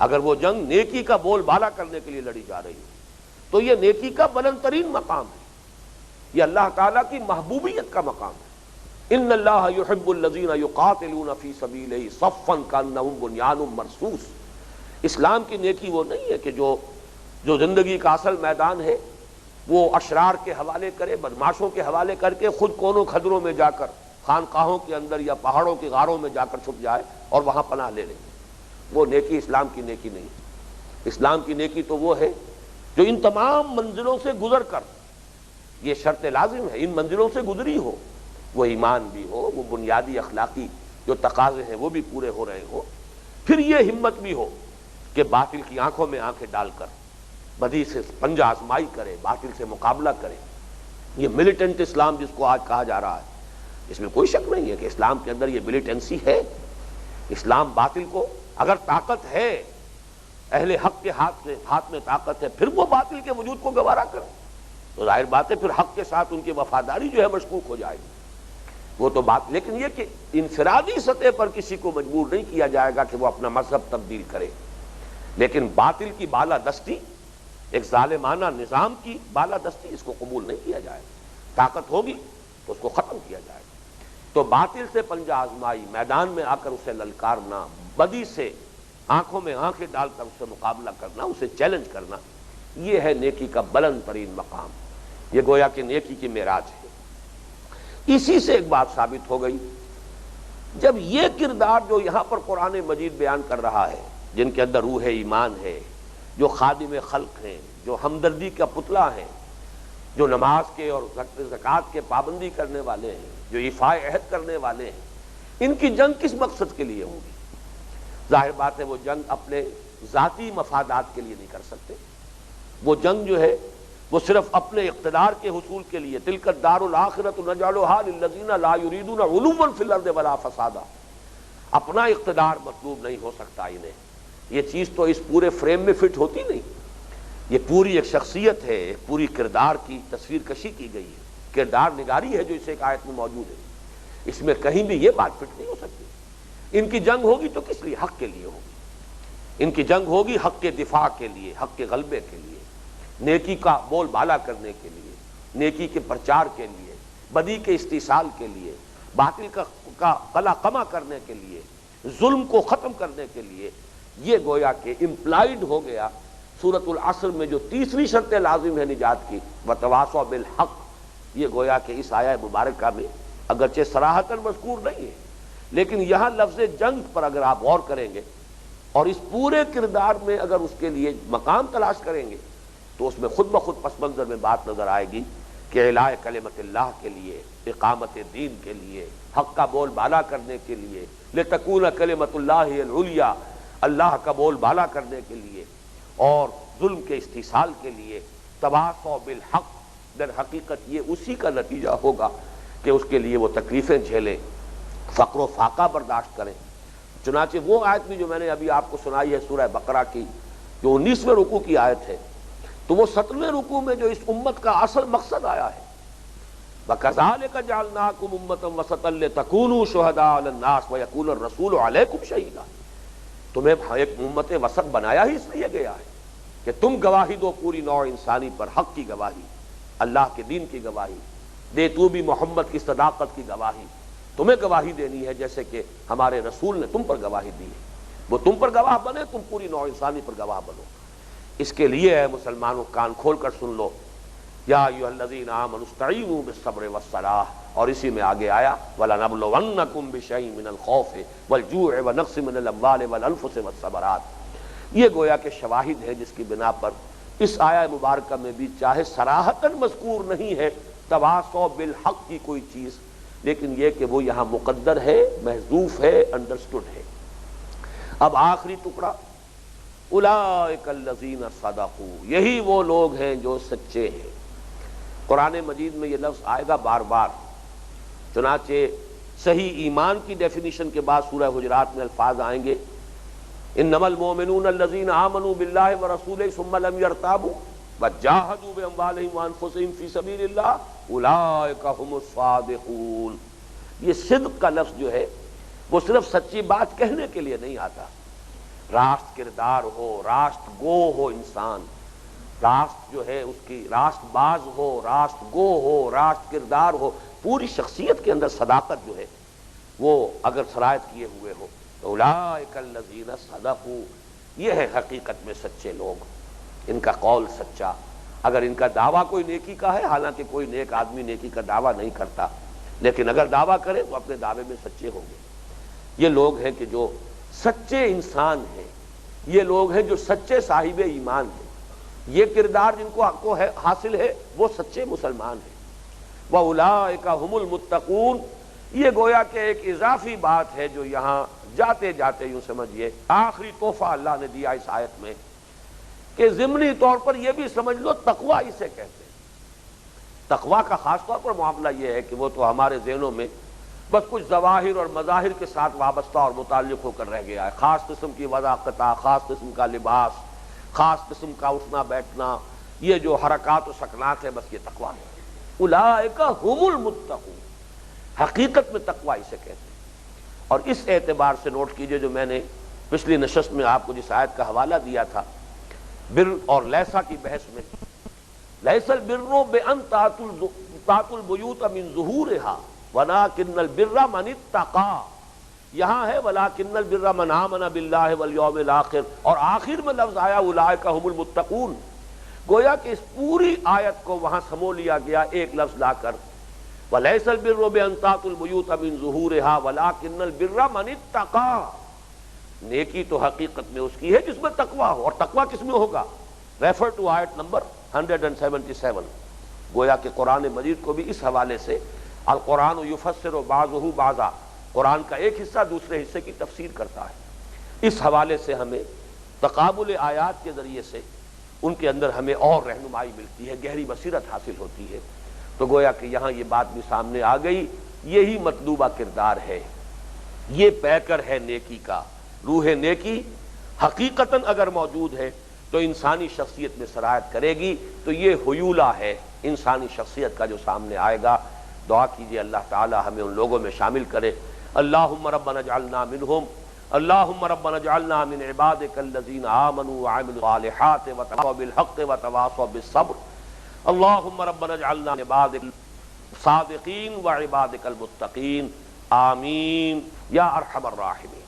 اگر وہ جنگ نیکی کا بول بالا کرنے کے لیے لڑی جا رہی ہے تو یہ نیکی کا بلند ترین مقام ہے، یہ اللہ تعالیٰ کی محبوبیت کا مقام ہے۔ ان اللہ یحب الذین یقاتلون فی سبیلہ صفا کانہم بنیان مرصوص۔ اسلام کی نیکی وہ نہیں ہے کہ جو زندگی کا اصل میدان ہے وہ اشرار کے حوالے کرے، بدماشوں کے حوالے کر کے خود کونوں کھدروں میں جا کر خانقاہوں کے اندر یا پہاڑوں کی غاروں میں جا کر چھپ جائے اور وہاں پناہ لے لے۔ وہ نیکی اسلام کی نیکی نہیں ہے۔ اسلام کی نیکی تو وہ ہے جو ان تمام منزلوں سے گزر کر، یہ شرط لازم ہے، ان منزلوں سے گزری ہو، وہ ایمان بھی ہو، وہ بنیادی اخلاقی جو تقاضے ہیں وہ بھی پورے ہو رہے ہو، پھر یہ ہمت بھی ہو کہ باطل کی آنکھوں میں آنکھیں ڈال کر بدی سے پنجہ آزمائی کرے، باطل سے مقابلہ کرے۔ یہ ملیٹنٹ اسلام جس کو آج کہا جا رہا ہے، اس میں کوئی شک نہیں ہے کہ اسلام کے اندر یہ ملیٹنسی ہے۔ اسلام باطل کو، اگر طاقت ہے، اہل حق کے ہاتھ میں طاقت ہے، پھر وہ باطل کے وجود کو گوارا کرے تو ظاہر بات ہے پھر حق کے ساتھ ان کی وفاداری جو ہے مشکوک ہو جائے گی، وہ تو بات۔ لیکن یہ کہ انفرادی سطح پر کسی کو مجبور نہیں کیا جائے گا کہ وہ اپنا مذہب تبدیل کرے، لیکن باطل کی بالادستی، ایک ظالمانہ نظام کی بالادستی، اس کو قبول نہیں کیا جائے گا۔ طاقت ہوگی تو اس کو ختم کیا جائے گا۔ تو باطل سے پنجہ آزمائی، میدان میں آ کر اسے للکارنا، بدی سے آنکھوں میں آنکھیں ڈال کر اس سے مقابلہ کرنا، اسے چیلنج کرنا، یہ ہے نیکی کا بلند ترین مقام۔ یہ گویا کہ نیکی کی معراج ہے۔ اسی سے ایک بات ثابت ہو گئی، جب یہ کردار جو یہاں پر قرآن مجید بیان کر رہا ہے، جن کے اندر روح ایمان ہے، جو خادم خلق ہیں، جو ہمدردی کا پتلا ہیں، جو نماز کے اور زکوٰۃ کے پابندی کرنے والے ہیں، جو ایفاء عہد کرنے والے ہیں، ان کی جنگ کس مقصد کے لیے ہوگی؟ ظاہر بات ہے وہ جنگ اپنے ذاتی مفادات کے لیے نہیں کر سکتے۔ وہ جنگ جو ہے وہ صرف اپنے اقتدار کے حصول کے لیے، تلک الدار الآخرۃ نجعلھا للذین لا یریدون علوا فی الارض ولا فسادا، اپنا اقتدار مطلوب نہیں ہو سکتا انہیں۔ یہ چیز تو اس پورے فریم میں فٹ ہوتی نہیں۔ یہ پوری ایک شخصیت ہے، ایک پوری کردار کی تصویر کشی کی گئی ہے، کردار نگاری ہے جو اس ایک آیت میں موجود ہے۔ اس میں کہیں بھی یہ بات فٹ نہیں ہو سکتی۔ ان کی جنگ ہوگی تو کس لیے؟ حق کے لیے ہوگی۔ ان کی جنگ ہوگی حق کے دفاع کے لیے، حق کے غلبے کے لیے، نیکی کا بول بالا کرنے کے لیے، نیکی کے پرچار کے لیے، بدی کے استحصال کے لیے، باطل کا قلع قمع کرنے کے لیے، ظلم کو ختم کرنے کے لیے۔ یہ گویا کہ امپلائڈ ہو گیا سورۃ العصر میں جو تیسری شرط لازم ہے نجات کی، وتواصوا بالحق، یہ گویا کہ اس آیہ مبارکہ میں اگرچہ صراحتاً مذکور نہیں ہے، لیکن یہاں لفظ جنگ پر اگر آپ غور کریں گے اور اس پورے کردار میں اگر اس کے لیے مقام تلاش کریں گے تو اس میں خود بخود پس منظر میں بات نظر آئے گی کہ اعلاء کلمت اللہ کے لیے، اقامت دین کے لیے، حق کا بول بالا کرنے کے لیے، لتکون کلمت اللہ العلیٰ، اللہ کا بول بالا کرنے کے لیے، اور ظلم کے استحصال کے لیے، تواصوا بالحق، در حقیقت یہ اسی کا نتیجہ ہوگا کہ اس کے لیے وہ تکلیفیں جھیلیں، فقر و فاقہ برداشت کریں۔ چنانچہ وہ آیت بھی جو میں نے ابھی آپ کو سنائی ہے سورہ بقرہ کی، جو 19ویں رکوع کی آیت ہے، تو وہ 17ویں رکوع میں جو اس امت کا اصل مقصد آیا ہے، وَكَذَلِكَ جَعَلْنَاكُمْ أُمَّةً وَسَطًا لِتَكُونُوا شُهَدَاءَ عَلَى النَّاسِ وَيَكُونَ الرَّسُولُ عَلَيْكُمْ شَهِيدًا۔ تمہیں ایک امت وسط بنایا ہی اس لیے گیا ہے کہ تم گواہی دو پوری نوع انسانی پر، حق کی گواہی، اللہ کے دین کی گواہی دے، تو بھی محمد کی صداقت کی گواہی تمہیں گواہی دینی ہے جیسے کہ ہمارے رسول نے تم پر گواہی دی ہے۔ وہ تم پر گواہ بنے، تم پوری نوع انسانی پر گواہ بنو۔ اس کے لیے ہے مسلمانوں کان کھول کر سن لو، یا ایھا الذین آمنوا استعینوا بالصبر والصلاۃ، اور اسی میں آگے آیا وَلَنَبْلُوَنَّکُم بِشَیْءٍ مِّنَ الْخَوْفِ وَالْجُوعِ وَنَقْصٍ مِّنَ الْأَمْوَالِ وَالْأَنفُسِ وَالثَّمَرَاتِ۔ یہ گویا کہ شواہد ہیں جس کی بنا پر اس آیہ مبارکہ میں بھی چاہے صراحتاً مذکور نہیں ہے تواصوا بالحق کی کوئی چیز، لیکن یہ کہ وہ یہاں مقدر ہے، محذوف ہے، انڈرسٹوڈ ہے۔ اب آخری ٹکڑا، اولئک الذین صدقوا، یہی وہ لوگ ہیں جو سچے ہیں۔ قرآن مجید میں یہ لفظ آئے گا بار بار، چنانچہ صحیح ایمان کی ڈیفینیشن کے بعد سورہ حجرات میں الفاظ آئیں گے انما المؤمنون الذین آمنوا باللہ ورسولہ ثم لم یرتابوا وجاہدوا باموالہم وانفسہم فی سبیل اللہ اولئک ھم الصادقون۔ یہ صدق کا لفظ جو ہے وہ صرف سچی بات کہنے کے لیے نہیں آتا، راست کردار ہو، راست گو ہو انسان، راست جو ہے اس کی راست باز ہو، راست گو ہو، راست کردار ہو، پوری شخصیت کے اندر صداقت جو ہے وہ اگر سرایت کیے ہوئے ہو تو اولئک الذین صدقوا، یہ ہے حقیقت میں سچے لوگ، ان کا قول سچا۔ اگر ان کا دعویٰ کوئی نیکی کا ہے، حالانکہ کوئی نیک آدمی نیکی کا دعویٰ نہیں کرتا، لیکن اگر دعویٰ کرے تو اپنے دعوے میں سچے ہوں گے۔ یہ لوگ ہیں کہ جو سچے انسان ہیں، یہ لوگ ہیں جو سچے صاحب ایمان ہیں، یہ کردار جن کو حاصل ہے وہ سچے مسلمان ہیں۔ وَأُولَٰئِكَ هُمُ الْمُتَّقُونَ، یہ گویا کہ ایک اضافی بات ہے جو یہاں جاتے جاتے یوں سمجھیے آخری تحفہ اللہ نے دیا اس آیت میں، کہ ضمنی طور پر یہ بھی سمجھ لو تقویٰ اسے کہتے ہیں۔ تقویٰ کا خاص طور پر معاملہ یہ ہے کہ وہ تو ہمارے ذہنوں میں بس کچھ ظواہر اور مظاہر کے ساتھ وابستہ اور متعلق ہو کر رہ گیا ہے، خاص قسم کی وضاقتہ، خاص قسم کا لباس، خاص قسم کا اٹھنا بیٹھنا، یہ جو حرکات و سکنات ہے، بس یہ تقویٰ ہے۔ اولئک هم المتقون، حقیقت میں تقویٰ اسے کہتے ہیں۔ اور اس اعتبار سے نوٹ کیجئے جو میں نے پچھلی نشست میں آپ کو جس آیت کا حوالہ دیا تھا بر اور لیسا کی بحث میں، لیس البر بان تأتوا البیوت من ظہورها ولکن البر من اتقى، یہاں ہے ولکن البر من آمن باللہ والیوم الآخر، اور آخر میں لفظ آیا اولئک هم المتقون، گویا کہ اس پوری آیت کو وہاں سمو لیا گیا ایک لفظ لا کر، وَلَيْسَ الْبِرُّ بِأَن تَأْتُوا الْبُيُوتَ مِن ظُهُورِهَا وَلَكِنَّ الْبِرَّ مَنِ اتَّقَىٰ، نیکی تو حقیقت میں اس کی ہے جس میں تقویٰ ہو، اور تقویٰ کس میں ہوگا؟ ریفر ٹو آیت نمبر 177۔ گویا کہ قرآن مجید کو بھی اس حوالے سے القرآن یفسر بعضہ بعضا، قرآن کا ایک حصہ دوسرے حصے کی تفسیر کرتا ہے، اس حوالے سے ہمیں تقابل آیات کے ذریعے سے ان کے اندر ہمیں اور رہنمائی ملتی ہے، گہری بصیرت حاصل ہوتی ہے۔ تو گویا کہ یہاں یہ بات بھی سامنے آ گئی، یہی مطلوبہ کردار ہے، یہ پیکر ہے نیکی کا۔ روح نیکی حقیقتاً اگر موجود ہے تو انسانی شخصیت میں سرایت کرے گی، تو یہ حیولہ ہے انسانی شخصیت کا جو سامنے آئے گا۔ دعا کیجئے اللہ تعالی ہمیں ان لوگوں میں شامل کرے۔ اللہم ربنا اجعلنا منہم، اللہم ربنا اجعلنا من عبادک الذین آمنوا وعملوا الصالحات وتواصوا بالحق وتواصوا بالصبر، اللہم ربنا اجعلنا من عبادک الصادقین وعبادک المتقین، آمین یا ارحم الراحمین۔